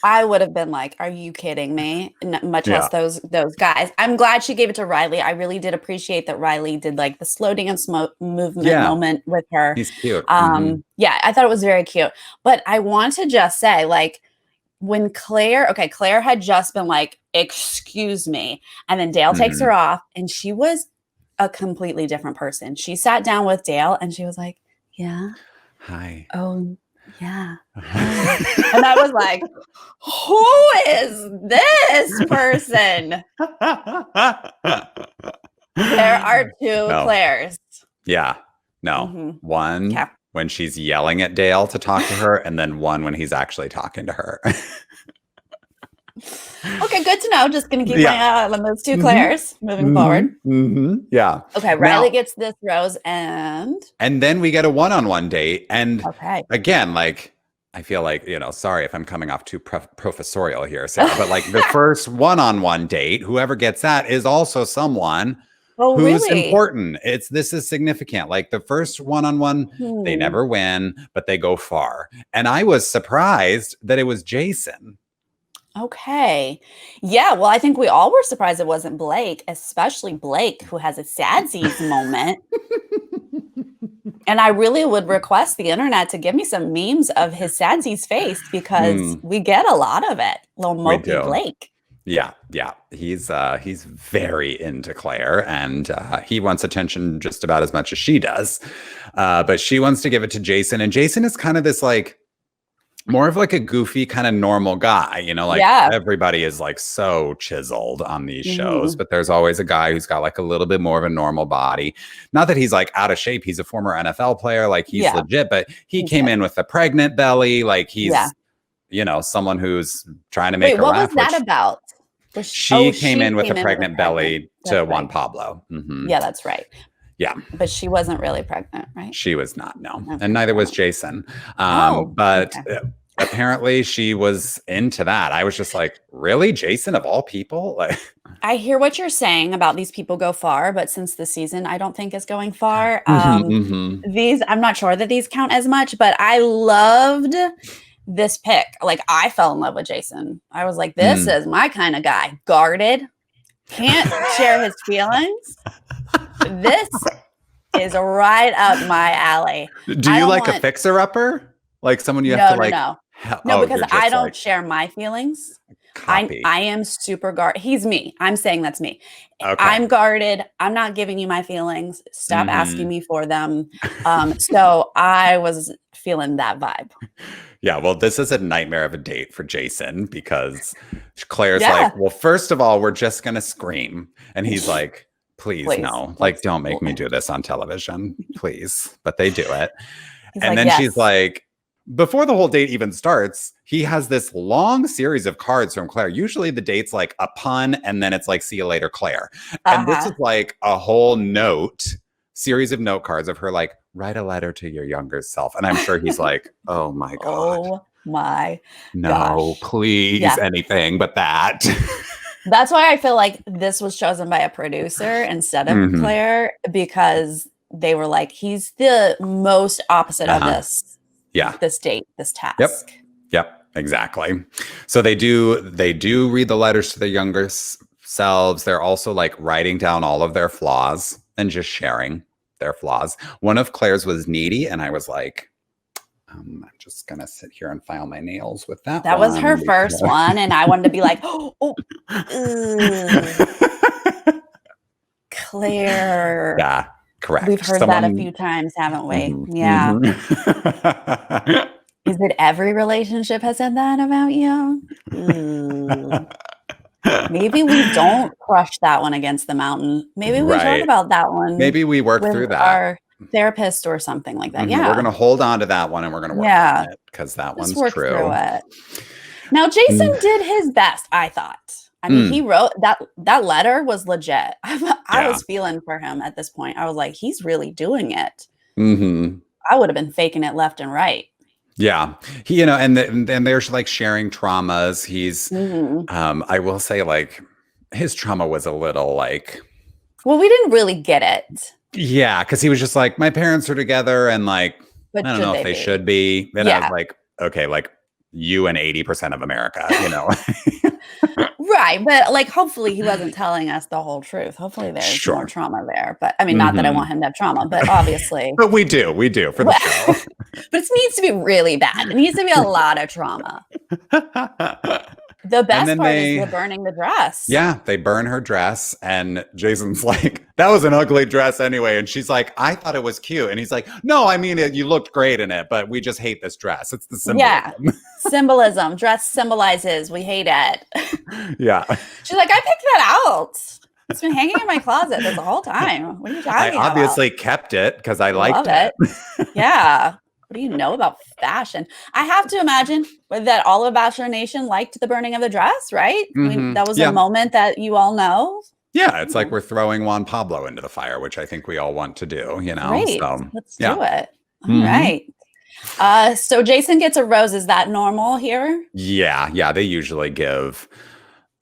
I would have been like, are you kidding me? Much less those guys. I'm glad she gave it to Riley. I really did appreciate that Riley did like the slow dance movement moment with her. He's cute. Yeah, I thought it was very cute. But I want to just say, like, when Claire had just been like, excuse me. And then Dale takes her off and she was a completely different person. She sat down with Dale and she was like, yeah. Hi. Oh, Yeah. And I was like, who is this person? There are two No. Claires. Yeah. No. Mhm. One Okay. when she's yelling at Dale to talk to her, and then one when he's actually talking to her. Okay, good to know. Just gonna keep my Yeah. eye on those two Mhm. Claires moving forward. Yeah. Okay, Riley gets this rose and then we get a one-on-one date. And okay. again, like, I feel like, sorry if I'm coming off too professorial here, Sarah, but like the first one-on-one date, whoever gets that is also someone Oh, who's really? important. This is significant. Like the first one-on-one, they Hmm. never win, but they go far. And I was surprised that it was Jason. Okay. Yeah, well, I think we all were surprised it wasn't Blake, especially Blake, who has a sadsies moment. And I really would request the internet to give me some memes of his sadsies face because we get a lot of it. Little We mopey do. Blake. Yeah. He's very into Claire, and he wants attention just about as much as she does. But she wants to give it to Jason, and Jason is kind of this like more of like a goofy kind of normal guy, like Yeah. everybody is like so chiseled on these shows, Mhm. but there's always a guy who's got like a little bit more of a normal body. Not that he's like out of shape. He's a former NFL player. Like he's Yeah. legit, but he He's came good. in with a pregnant belly. Like he's, Yeah. someone who's trying to make Wait, her what laugh. was that about? She came in with a pregnant pregnant belly to That's Juan right. Pablo. Mhm. Yeah, that's right. Yeah. But she wasn't really pregnant, right? She was not, no. Okay. And neither was Jason. Oh, But okay. apparently she was into that. I was just like, really? Jason of all people? Like, I hear what you're saying about these people go far, but since the season I don't think is going far, I'm not sure that these count as much, but I loved this pick. Like I fell in love with Jason. I was like, this is my kind of guy. Guarded, can't share his feelings. This is right up my alley. Do you like a fixer-upper? Like someone you have to like... No, because I don't share my feelings. Copy. I am super guarded. He's me. I'm saying that's me. Okay. I'm guarded. I'm not giving you my feelings. Stop asking me for them. So I was feeling that vibe. Yeah, well, this is a nightmare of a date for Jason because Claire's like, well, first of all, we're just going to scream. And he's like, please no. Like, don't make me do this on television, please. But they do it. And then she's like, before the whole date even starts, he has this long series of cards from Claire. Usually the date's like a pun and then it's like, see you later, Claire. And this is like a whole series of note cards of her like, write a letter to your younger self. And I'm sure he's like, oh my God. Oh my No, gosh. please, anything but that. That's why I feel like this was chosen by a producer instead of Claire, because they were like, he's the most opposite of this. Yeah. This date, this task. Yep, exactly. So they do read the letters to their younger selves. They're also like writing down all of their flaws and just sharing their flaws. One of Claire's was needy, and I was like, I'm just gonna sit here and file my nails with that. That was her first one, and I wanted to be like, Claire. Yeah, correct. We've heard that a few times, haven't we? Yeah. Is it every relationship has said that about you? Maybe we don't crush that one against the mountain. Maybe we talk about that one. Maybe we work through that. Our therapist or something like that. Yeah. We're going to hold on to that one and we're going to work on it because that one's true. Through it. Now, Jason did his best, I thought. I mean, he wrote that letter was legit. I was feeling for him at this point. I was like, he's really doing it. I would have been faking it left and right. Yeah. He, and there's like sharing traumas. He's, I will say like his trauma was a little like, well, we didn't really get it. Yeah. Cause he was just like, my parents are together and like, I don't know if they should be. And I was like, okay, like you and 80% of America, Right. But like, hopefully he wasn't telling us the whole truth. Hopefully there's more trauma there. But I mean, not that I want him to have trauma, but obviously. But we do for the show. But it needs to be really bad. It needs to be a lot of trauma. The And best then part is the burning the dress. yeah, they burn her dress, and Jason's like, that was an ugly dress anyway. And she's like, I thought it was cute. And he's like, no, I mean, you looked great in it, but we just hate this dress. It's the Yeah. symbolism. Symbolism. Dress symbolizes. We hate it. Yeah. She's like, I picked that out. It's been hanging in my closet this whole time. What are you I talking obviously about? kept it because I Love liked it. it. Yeah. What do you know about fashion? I have to imagine that all of Bachelor Nation liked the burning of the dress, right? That was a Yeah. moment that you all know. Yeah. It's like we're throwing Juan Pablo into the fire, which I think we all want to do, you know? Great. So, Let's yeah. do it. All Mhm. right. So Jason gets a rose. Is that normal here? Yeah. Yeah. They usually give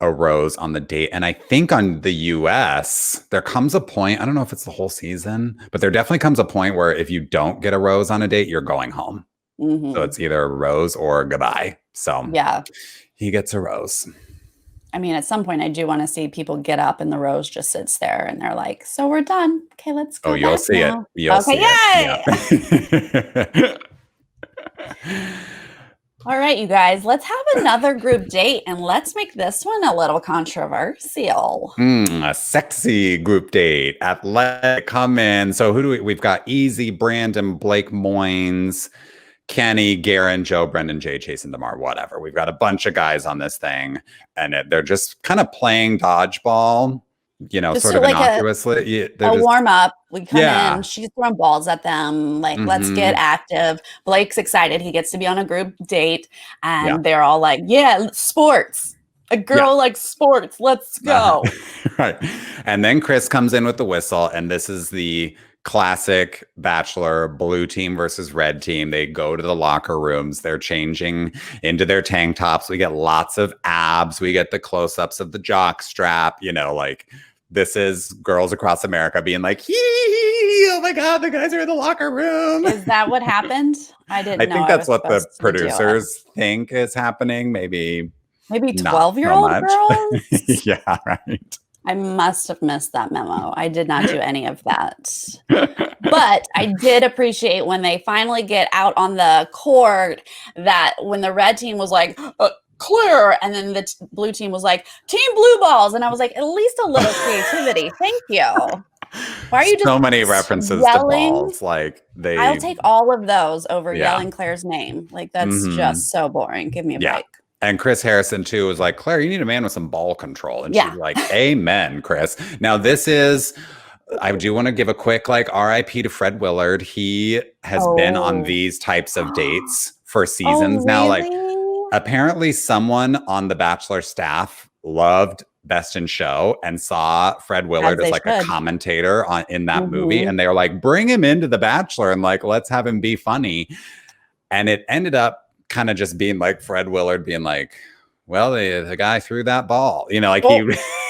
a rose on the date. And I think on the US, there comes a point, I don't know if it's the whole season, but there definitely comes a point where if you don't get a rose on a date, you're going home. So it's either a rose or goodbye. So Yeah. he gets a rose. I mean, at some point, I do want to see people get up and the rose just sits there and they're like, so we're done. Okay, let's go. Oh, you'll back see now. it. You'll see Yay! it. Yeah. All right, you guys, let's have another group date and let's make this one a little controversial. A sexy group date. Athletic come in. So who do we've got Easy, Brandon, Blake Moynes, Kenny, Garen, Joe, Brendan, Jay, Jason, DeMar, whatever. We've got a bunch of guys on this thing, and they're just kind of playing dodgeball, you know, Just sort of like innocuously. a warm up. We come Yeah. in, she's throwing balls at them. Like, let's get active. Blake's excited. He gets to be on a group date, and they're all like, yeah, sports. A girl likes sports. Let's go. Right. And then Chris comes in with the whistle, and this is the classic Bachelor blue team versus red team. They go to the locker rooms. They're changing into their tank tops. We get lots of abs. We get the close-ups of the jock strap. You know, like this is girls across America being like, oh my God, the guys are in the locker room. Is that what happened? I didn't know. I think that's what the producers think is happening. Maybe 12-year-old girls? Yeah, right. I must have missed that memo. I did not do any of that. But I did appreciate when they finally get out on the court that when the red team was like, Clare, and then the blue team was like, Team Blue Balls. And I was like, at least a little creativity. Thank you. Why are you just so many references yelling? to balls? Like I'll take all of those over Yeah. yelling Claire's name. Like that's just so boring. Give me a break. And Chris Harrison, too, was like, Clare, you need a man with some ball control. And she's like, amen, Chris. Now, this is, I do want to give a quick, like, RIP to Fred Willard. He has been on these types of dates for seasons now. Like, apparently someone on the Bachelor staff loved Best in Show and saw Fred Willard as like a commentator in that movie. And they were like, bring him into the Bachelor and like, let's have him be funny. And it ended up kind of just being like Fred Willard being like, well, the guy threw that ball, you know, like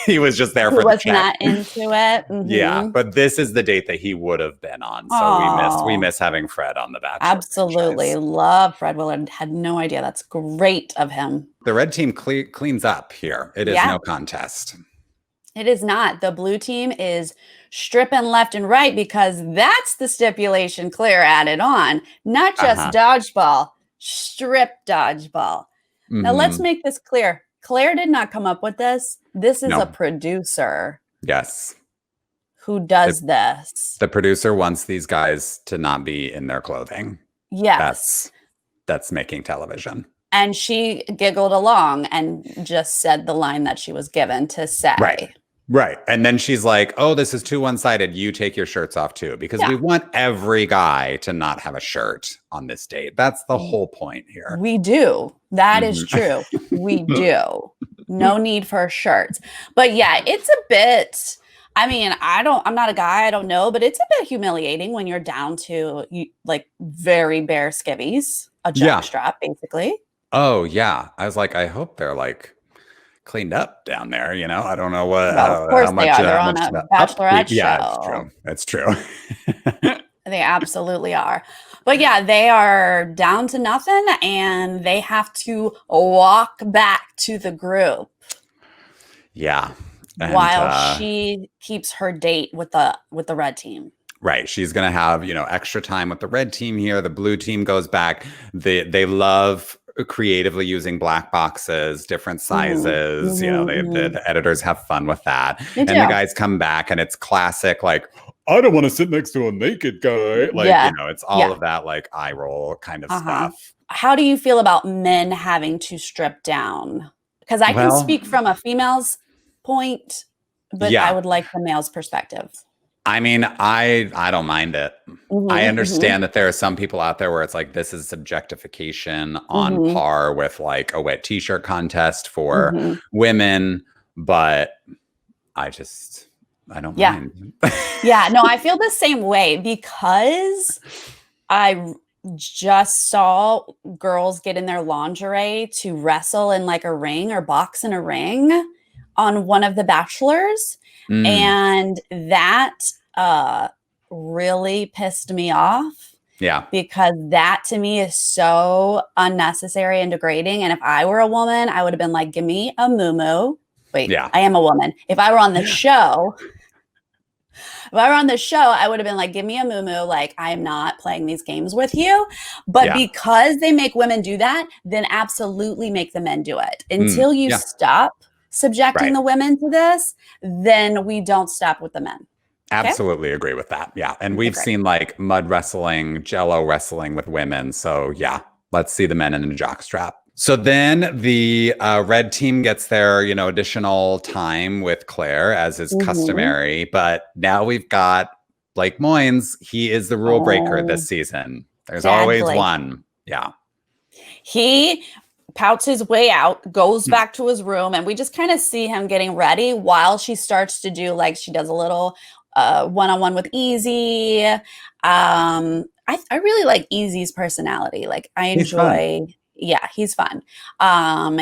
he was just there for the check. Not into it. Yeah, but this is the date that he would have been on. So we miss having Fred on the Bachelor. Absolutely. Love Fred Willard. Had no idea. That's great of him. The red team cleans up here. It is no contest. It is not. The blue team is stripping left and right because that's the stipulation Clare added on. Not just dodgeball. Strip dodgeball. Now let's make this clear. Clare did not come up with this. This is a producer. Yes. Who does this? The producer wants these guys to not be in their clothing. Yes. That's making television. And she giggled along and just said the line that she was given to say. Right. And then she's like, oh, this is too one-sided. You take your shirts off too. Because we want every guy to not have a shirt on this date. That's the whole point here. We do. That is true. We do. No need for shirts. But yeah, it's a bit, I mean, I'm not a guy, I don't know, but it's a bit humiliating when you're down to like very bare skivvies, a jockstrap basically. Oh yeah. I was like, I hope they're like cleaned up down there, you know. I don't know what. Well, of course they are. They're on a Bachelorette show. Yeah, it's true. They absolutely are. But yeah, they are down to nothing, and they have to walk back to the group. Yeah, while she keeps her date with the red team. Right. She's going to have, extra time with the red team here. The blue team goes back. They love creatively using black boxes, different Mhm, sizes. You know, mhm, mhm. the editors have fun with that. They And the do. guys come back and it's classic, like, I don't want to sit next to a naked guy. Like, Yeah. you know, it's all Yeah. of that like eye roll kind of Uh-huh. stuff. How do you feel about men having to strip down? Because I can Well, speak from a female's point, but I yeah. would like the male's perspective. I mean, I don't mind it. I Mhm, mhm, understand that there are some people out there where it's like this is objectification on mhm, par with like a wet t-shirt contest for mhm. women, but I just I don't Yeah. mind. Yeah, no, I feel the same way because I just saw girls get in their lingerie to wrestle in like a ring or box in a ring on one of the bachelors, Mm, and that uh really pissed me off yeah. because that to me is so unnecessary and degrading. And if I were a woman, I would have been like, give me a moo. Wait, Yeah. I am a woman. If I were on the show, if I were on the show, I would have been like, give me a moo. Like, I am not playing these games with you. But Yeah. because they make women do that, then absolutely make the men do it. Mm, Until you yeah. stop subjecting Right. the women to this, then we don't stop with the men. Okay? Absolutely agree with that. Yeah. And Okay, we've great. seen like mud wrestling, jello wrestling with women. So yeah, let's see the men in a jockstrap. So then the red team gets their, you know, additional time with Claire as is Mm-hmm. customary. But now we've got Blake Moynes. He is the rule breaker Oh, this season. There's bad always Blake. one. Yeah. He pouts his way out, goes back to his room, and we just kind of see him getting ready while she starts to do like she does a little one-on-one with Easy. I really like Easy's personality. Like I He's fun. enjoy, yeah, he's fun.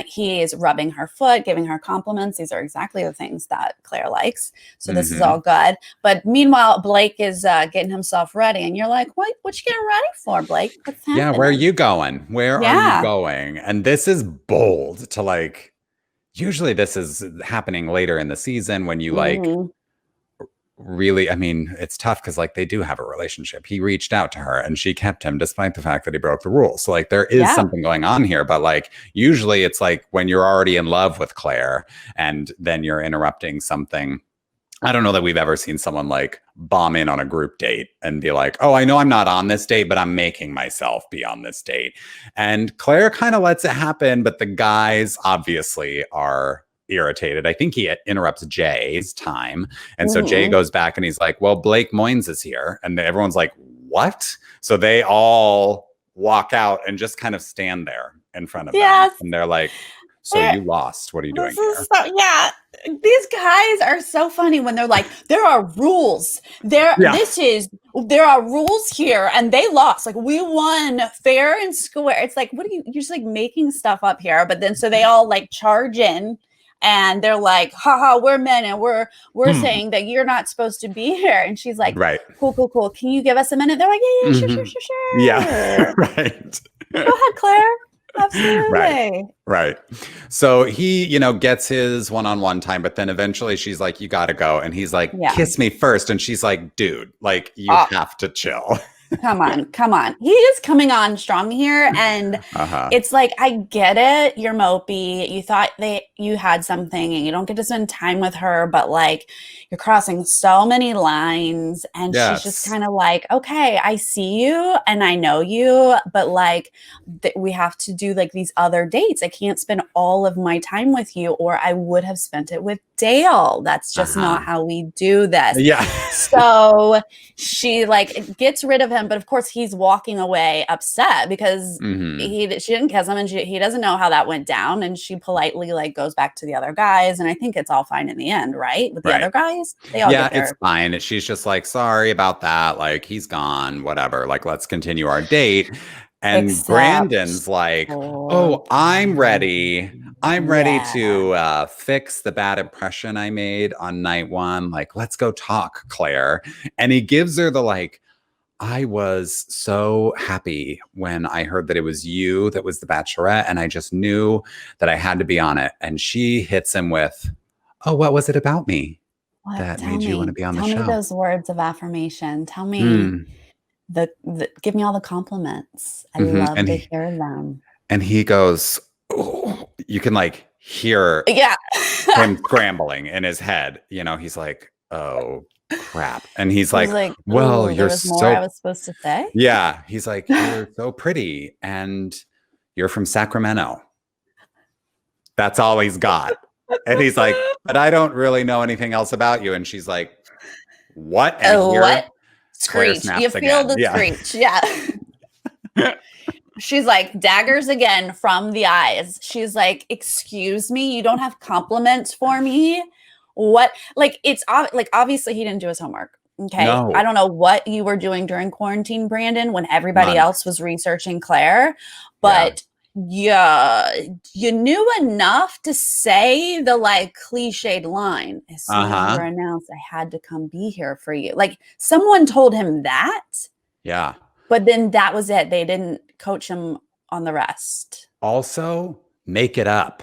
He is rubbing her foot, giving her compliments. These are exactly the things that Claire likes. So this is all Hmm. good. But meanwhile, Blake is getting himself ready, and you're like, what you getting ready for, Blake? What's Yeah. Where are happening? you going? Where are you Yeah. going? And this is bold to like, usually this is happening later in the season when you like Mhm. really, I mean, it's tough because like they do have a relationship. He reached out to her and she kept him despite the fact that he broke the rules. So like there is Yeah. something going on here, but like usually it's like when you're already in love with Claire and then you're interrupting something. I don't know that we've ever seen someone like bomb in on a group date and be like, oh, I know I'm not on this date, but I'm making myself be on this date. And Claire kind of lets it happen, but the guys obviously are irritated. I think he interrupts Jay's time. And so Jay Mhm. goes back and he's like, well, Blake Moynes is here. And everyone's like, what? So they all walk out and just kind of stand there in front of them. Yes. And they're like, so They're you lost. What are you doing this is here? so yeah. These guys are so funny when they're like, there are rules. Yeah. There are rules here, and they lost. Like we won fair and square. It's like, what are you're just like making stuff up here. But then so they all like charge in and they're like, haha, we're men and we're Hmm. saying that you're not supposed to be here. And she's like, Right. cool, cool, cool. Can you give us a minute? They're like, yeah, yeah, sure, sure, Mhm. sure, Yeah. sure. Right. Go ahead, Claire. Right. Absolutely. Right. So he, you know, gets his one-on-one time, but then eventually she's like, you got to go. And he's like, Yeah. kiss me first. And she's like, dude, like, you Oh, have to chill. come on, come on. He is coming on strong here. And Uh-huh. it's like, I get it. You're mopey. You thought you had something and you don't get to spend time with her, but like you're crossing so many lines. And she's just Yes. kind of like, okay, I see you and I know you, but like we have to do like these other dates. I can't spend all of my time with you, or I would have spent it with Dale. That's just Uh-huh. not how we do this. Yeah. So she like gets rid of him, but of course he's walking away upset because Hmm. she didn't kiss him and he doesn't know how that went down, and she politely like goes back to the other guys, and I think it's all fine in the end, right? With the other Right. guys, they all Yeah, get it's their fine. She's just like, sorry about that. Like, he's gone, whatever. Like, let's continue our date. And except Brandon's like, for oh, I'm ready. I'm ready yeah. to fix the bad impression I made on night one. Like, let's go talk, Claire. And he gives her the like, I was so happy when I heard that it was you that was the Bachelorette. And I just knew that I had to be on it. And she hits him with, oh, what was it about me What? that made you want to be on the Tell me show? those words of affirmation. Tell me Mm. give me all the compliments. I Hmm. love And to hear them. And he goes, oh, you can like hear Yeah. him scrambling in his head. You know, he's like, oh crap. And he's He's like, like, well, "Ooh, there you're was more I so, was supposed to say?" yeah. He's like, you're so pretty and you're from Sacramento. That's all he's got. And he's like, but I don't really know anything else about you. And she's like, what? And Oh, what? here Claire Screech. You snaps feel again. the Yeah. screech. Yeah. She's like, daggers again from the eyes. She's like, excuse me, you don't have compliments for me? What? Like, like, obviously he didn't do his homework. Okay. I No, don't know what you were doing during quarantine, Brandon, when everybody none. else was researching Claire, Yeah. but yeah, you knew enough to say the like cliched line. As soon as you were Uh-huh. announced, I had to come be here for you. Like, someone told him that. Yeah. But then that was it. They didn't coach him on the rest. Also, make it up.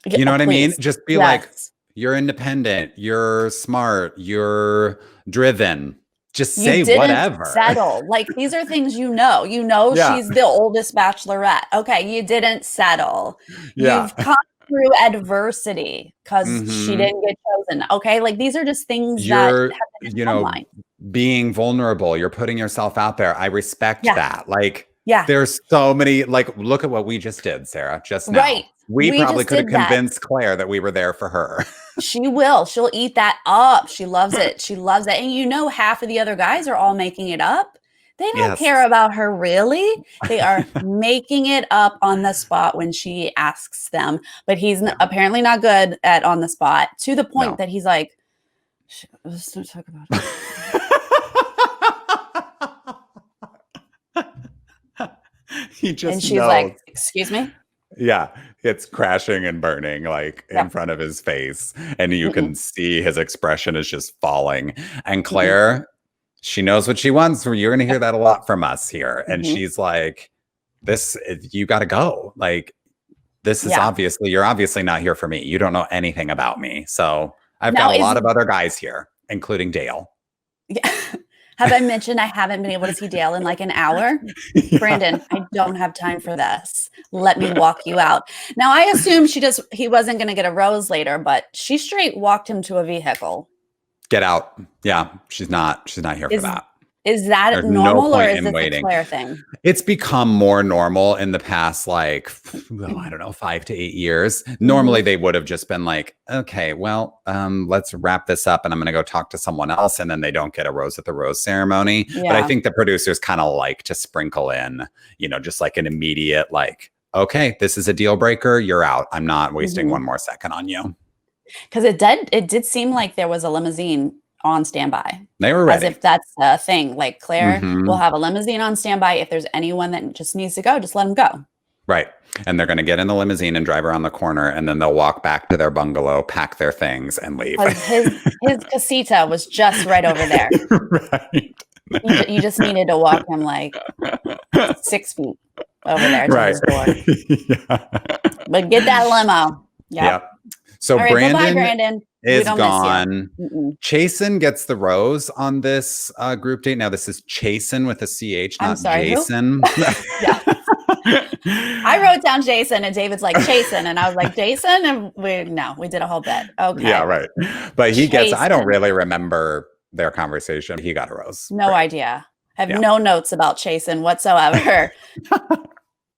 Yeah, You know what I mean? please. Just be like, Yes. you're independent, you're smart, you're driven. Just You say didn't whatever. settle. Like, these are things you know. You know Yeah. she's the oldest bachelorette. Okay, you didn't settle. Yeah. You've come through adversity because she Hmm. didn't get chosen. Okay, like these are just things that You're, have been in you the know, line. being vulnerable. You're putting yourself out there. I respect Yeah, that. Like, yeah, there's so many, like, look at what we just did, Sarah, just right. now. We We probably just could have did that. convinced Claire that we were there for her. She will. She'll eat that up. She loves it. She loves it. And you know, half of the other guys are all making it up. They don't care Yes. about her really. They are making it up on the spot when she asks them. But he's Yeah. apparently not good at on the spot to the point No. that he's like, let's not talk about it. He And just she's knows. like, excuse me? Yeah, it's crashing and burning like in Yep. front of his face, and you Mm-mm, can see his expression is just falling. And mm-mm. Claire, she knows what she wants. You're going to hear Yep. that a lot from us here. And Hmm. she's like, "This, you got to go. Like, this is Yeah. obviously you're obviously not here for me. You don't know anything about me. So I've got Now, a lot of other guys here, including Dale." yeah. Have I mentioned I haven't been able to see Dale in like an hour? Yeah. Brandon, I don't have time for this. Let me walk you out. Now, I assume he wasn't going to get a rose later, but she straight walked him to a vehicle. Get out. Yeah, she's not here for Is that. is that There's no normal or point is in this a waiting. Claire thing? It's become more normal in the past, like, well, I don't know, 5 to 8 years. Hmm. Normally, they would have just been like, okay, well, let's wrap this up and I'm going to go talk to someone else. And then they don't get a rose at the rose ceremony. But I Yeah. think the producers kind of like to sprinkle in, just like an immediate, like, okay, this is a deal breaker. You're out. I'm not wasting Hmm. one more second on you. Because it did seem like there was a limousine on standby, They were as ready. if that's a thing. Like Claire will Hmm. have a limousine on standby. If there's anyone that just needs to go, just let them go. Right. And they're going to get in the limousine and drive around the corner. And then they'll walk back to their bungalow, pack their things, and leave. Because his casita was just right over there. Right. You just needed to walk him like 6 feet over there to Right. his door. Yeah. But get that limo. Yep. Yep. So All right, bye-bye, Brandon Brandon. We is don't gone. miss you. Chasen gets the rose on this group date. Now, this is Chasen with a CH, I'm not sorry, who? Jason. Yeah. I wrote down Jason and David's like Chasen. And I was like, Jason? And we did a whole bit. Okay. Yeah, right. But he gets, I don't Chasen. really remember their conversation. He got a rose. No Great. idea. I have Yeah. no notes about Chasen whatsoever.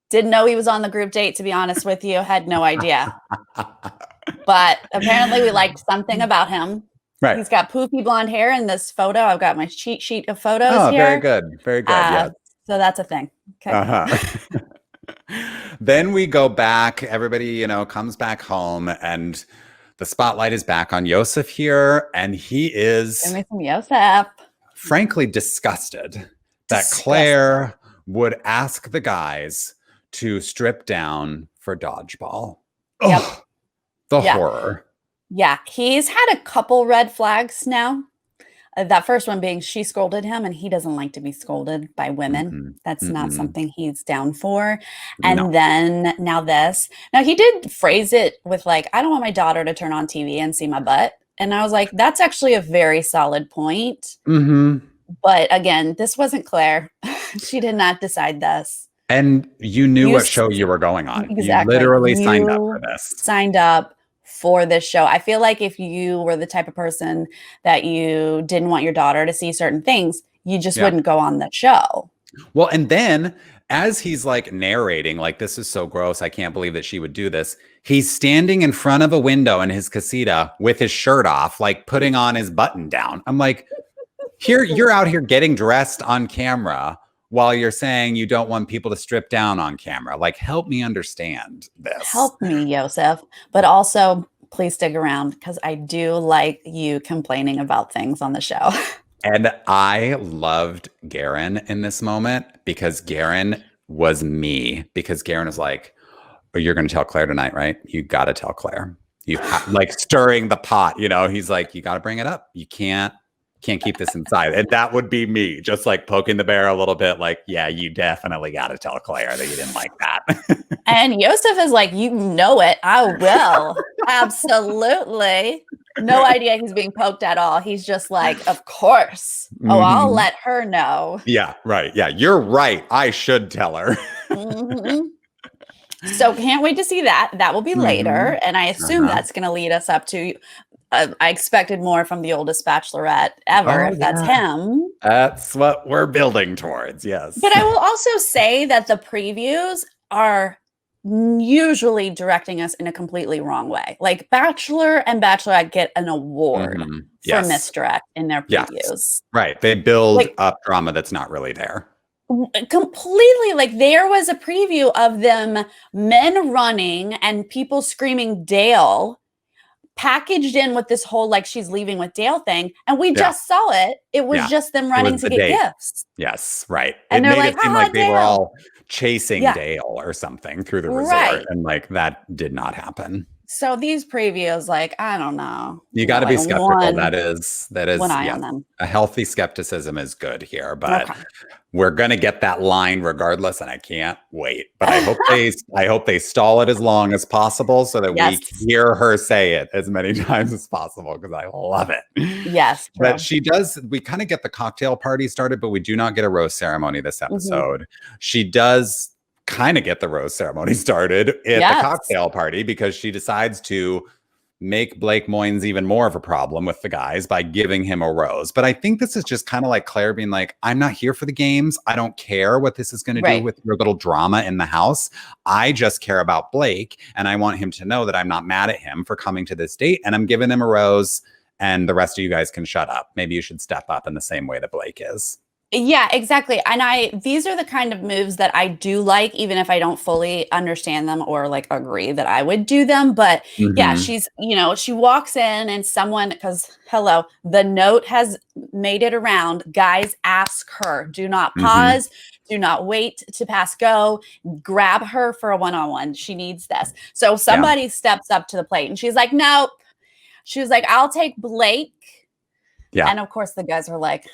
Didn't know he was on the group date, to be honest with you. Had no idea. But apparently we liked something about him. Right. He's got poofy blonde hair in this photo. I've got my cheat sheet of photos Oh, here. very good. Very good. Yeah. So that's a thing. Okay. Uh-huh. Then we go back. Everybody, comes back home, and the spotlight is back on Yosef here, and he Give is me some Yosef. frankly disgusted that Disgusted. Claire would ask the guys to strip down for dodgeball. Yep. Ugh, the Yeah. horror. Yeah, he's had a couple red flags now. That first one being she scolded him, and he doesn't like to be scolded by women. Mm-mm, That's not mm-mm. something he's down for. And No. then now this. Now he did phrase it with like, I don't want my daughter to turn on TV and see my butt. And I was like, that's actually a very solid point. Mm-hmm. But again, this wasn't Claire. She did not decide this. And you knew You what s- show you were going on. You exactly. literally signed up for You this. signed up for this show. I feel like if you were the type of person that you didn't want your daughter to see certain things, you just Yeah. wouldn't go on the show. Well, and then as he's like narrating, like, this is so gross. I can't believe that she would do this. He's standing in front of a window in his casita with his shirt off, like putting on his button down. I'm like, here, you're out here getting dressed on camera while you're saying you don't want people to strip down on camera. Like, help me understand this. Help me, Yosef. But also, please stick around because I do like you complaining about things on the show. And I loved Garen in this moment because Garen was me. Because Garen is like, oh, you're going to tell Claire tonight, right? You got to tell Claire. Like stirring the pot, you know. He's like, you got to bring it up. You can't keep this inside. And that would be me, just like poking the bear a little bit. Like, yeah, you definitely got to tell Claire that you didn't like that. And Yosef is like, you know it. I will. Absolutely. No idea he's being poked at all. He's just like, of course. Oh, I'll Mhm. let her know. Yeah, right. Yeah, you're right. I should tell her. Mhm. So can't wait to see that. That will be later. And I assume Uh-huh. that's going to lead us up to, I expected more from the oldest Bachelorette ever, Oh, if that's yeah. him. That's what we're building towards. Yes. But I will also say that the previews are usually directing us in a completely wrong way. Like Bachelor and Bachelorette get an award Mhm. for Yes. misdirect in their Yes. previews. Right. They build Like up drama that's not really there. completely, like there was a preview of them men running and people screaming Dale packaged in with this whole like she's leaving with Dale thing, and we Yeah. just saw it. It was Yeah. just them It running was to the get date. gifts. Yes, right. And It they're made like, it seem haha, like they were Dale. all chasing Yeah. Dale or something through the Right. resort, and like that did not happen. So these previews, like, I don't know. You got to be like skeptical. one That is eye yes. on them. A healthy skepticism is good here, but Okay. we're gonna get that line regardless, and I can't wait. But I hope they stall it as long as possible so that we Yes. hear her say it as many times as possible because I love it. Yes. True. But she does. We kind of get the cocktail party started, but we do not get a rose ceremony this episode. She does kind of get the rose ceremony started at the Yes. cocktail party because she decides to make Blake Moynes even more of a problem with the guys by giving him a rose. But I think this is just kind of like Claire being like, I'm not here for the games. I don't care what this is going to do Right. with your little drama in the house. I just care about Blake. And I want him to know that I'm not mad at him for coming to this date. And I'm giving him a rose. And the rest of you guys can shut up. Maybe you should step up in the same way that Blake is. Yeah, exactly. And these are the kind of moves that I do like, even if I don't fully understand them or like agree that I would do them. But yeah, Mhm. she walks in and because hello, the note has made it around. Guys, ask her. Do not pause. Do not wait to pass go. Grab her for a one-on-one. She needs this. So somebody steps up to the plate and she's like, nope. She was like, I'll take Blake. Yeah. And of course, the guys are like,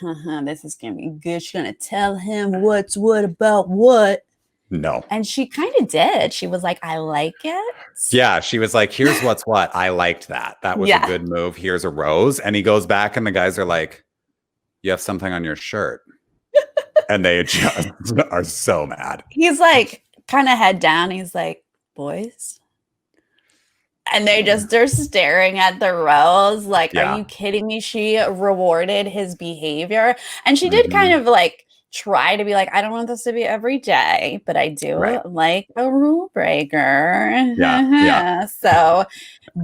this is going to be good. She's going to tell him what's what about what. No. And she kind of did. She was like, I like it. Yeah. She was like, here's what's what. I liked that. That was a good move. Here's a rose. And he goes back and the guys are like, you have something on your shirt. And they just are so mad. He's like, kind of head down. He's like, boys. And they're staring at the rose like, are you kidding me? She rewarded his behavior. And she did kind of like try to be like, I don't want this to be every day, but I do like a rule breaker. Yeah. So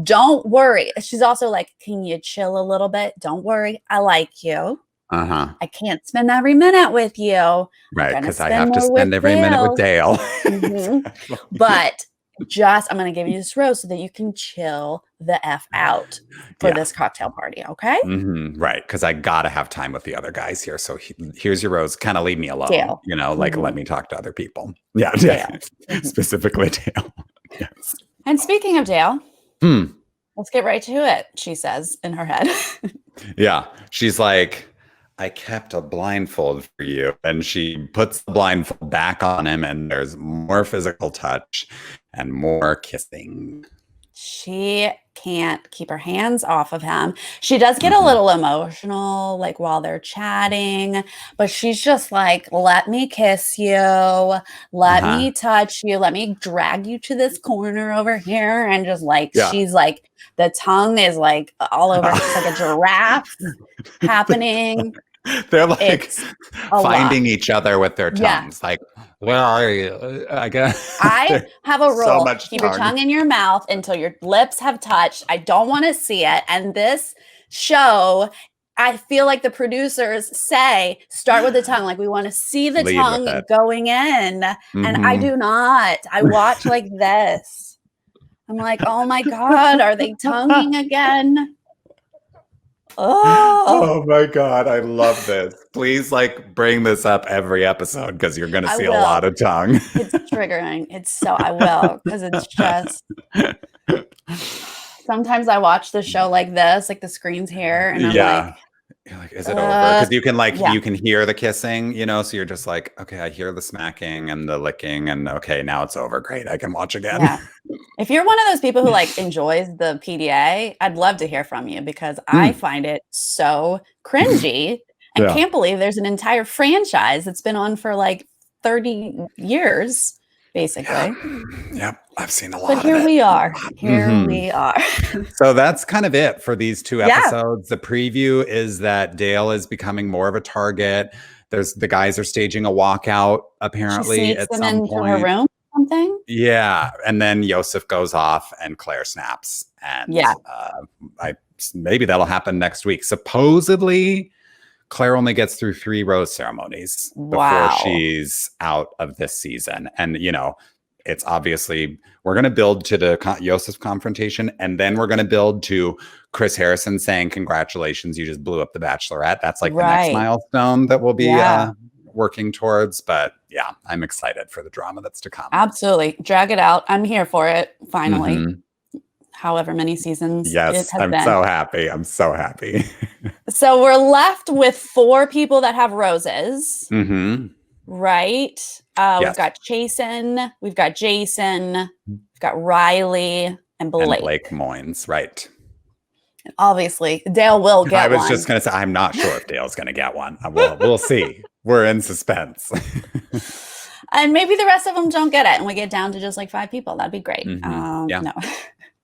don't worry. She's also like, can you chill a little bit? Don't worry. I like you. I can't spend every minute with you. Right. Because I have to spend every minute with Dale. Exactly. But I'm going to give you this rose so that you can chill the F out for this cocktail party. Okay. Right. Because I got to have time with the other guys here. So here's your rose. Kind of leave me alone. Dale. You know, like let me talk to other people. Yeah. Dale. Specifically Dale. Yes. And speaking of Dale, let's get right to it, she says in her head. Yeah. She's like, I kept a blindfold for you. And she puts the blindfold back on him and there's more physical touch and more kissing. She can't keep her hands off of him. She does get a little emotional, like while they're chatting, but she's just like, let me kiss you, let me touch you, let me drag you to this corner over here. And just like, she's like, the tongue is like all over. It's like a giraffe happening. They're like finding each other with their tongues. Like, where are you? I guess I have a rule. So keep your tongue in your mouth until your lips have touched. I don't want to see it. And this show, I feel like the producers say, start with the tongue. Like, we want to see the tongue going in. And I do not. I watch like this. I'm like, oh my God, are they tonguing again? Oh my God, I love this. Please like bring this up every episode because you're going to see a lot of tongue. It's triggering. I will, because it's just, sometimes I watch the show like this, like the screen's here, and I'm like, you're like, is it over? Because you can like, you can hear the kissing, you know, so you're just like, okay, I hear the smacking and the licking and okay, now it's over. Great. I can watch again. Yeah. If you're one of those people who like enjoys the PDA, I'd love to hear from you because I find it so cringy and can't believe there's an entire franchise that's been on for like 30 years, basically. Yep. I've seen a lot but here we are. Here we are. So that's kind of it for these 2 episodes. The preview is that Dale is becoming more of a target. The guys are staging a walkout apparently at some point. Her room, something. Yeah, and then Yosef goes off and Claire snaps, and maybe that'll happen next week. Supposedly, Claire only gets through 3 rose ceremonies before she's out of this season, and you know. It's obviously, we're going to build to the Yosef confrontation, and then we're going to build to Chris Harrison saying, congratulations, you just blew up the Bachelorette. That's like the next milestone that we'll be working towards. But yeah, I'm excited for the drama that's to come. Absolutely. Drag it out. I'm here for it, finally. However many seasons it has been. So happy. I'm so happy. So we're left with 4 people that have roses. Right. We've got Jason, we've got Riley, and Blake. And Blake Moynes, right. And obviously, Dale will get one. I was just going to say, I'm not sure if Dale's going to get one. We'll see. We're in suspense. And maybe the rest of them don't get it, and we get down to just like 5 people. That'd be great. No.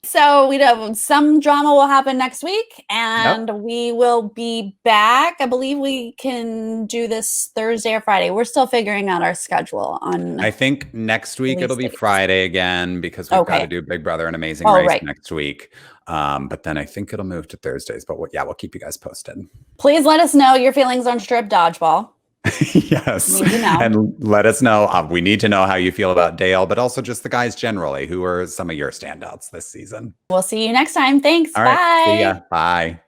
So we know some drama will happen next week, and we will be back. I believe we can do this Thursday or Friday. We're still figuring out our schedule on. I think next week it'll be Friday again because we've got to do Big Brother and Amazing Race next week. But then I think it'll move to Thursdays. But we'll keep you guys posted. Please let us know your feelings on strip dodgeball. Yes. And let us know. We need to know how you feel about Dale, but also just the guys generally. Who are some of your standouts this season? We'll see you next time. Thanks. All Bye. right. See ya. Bye.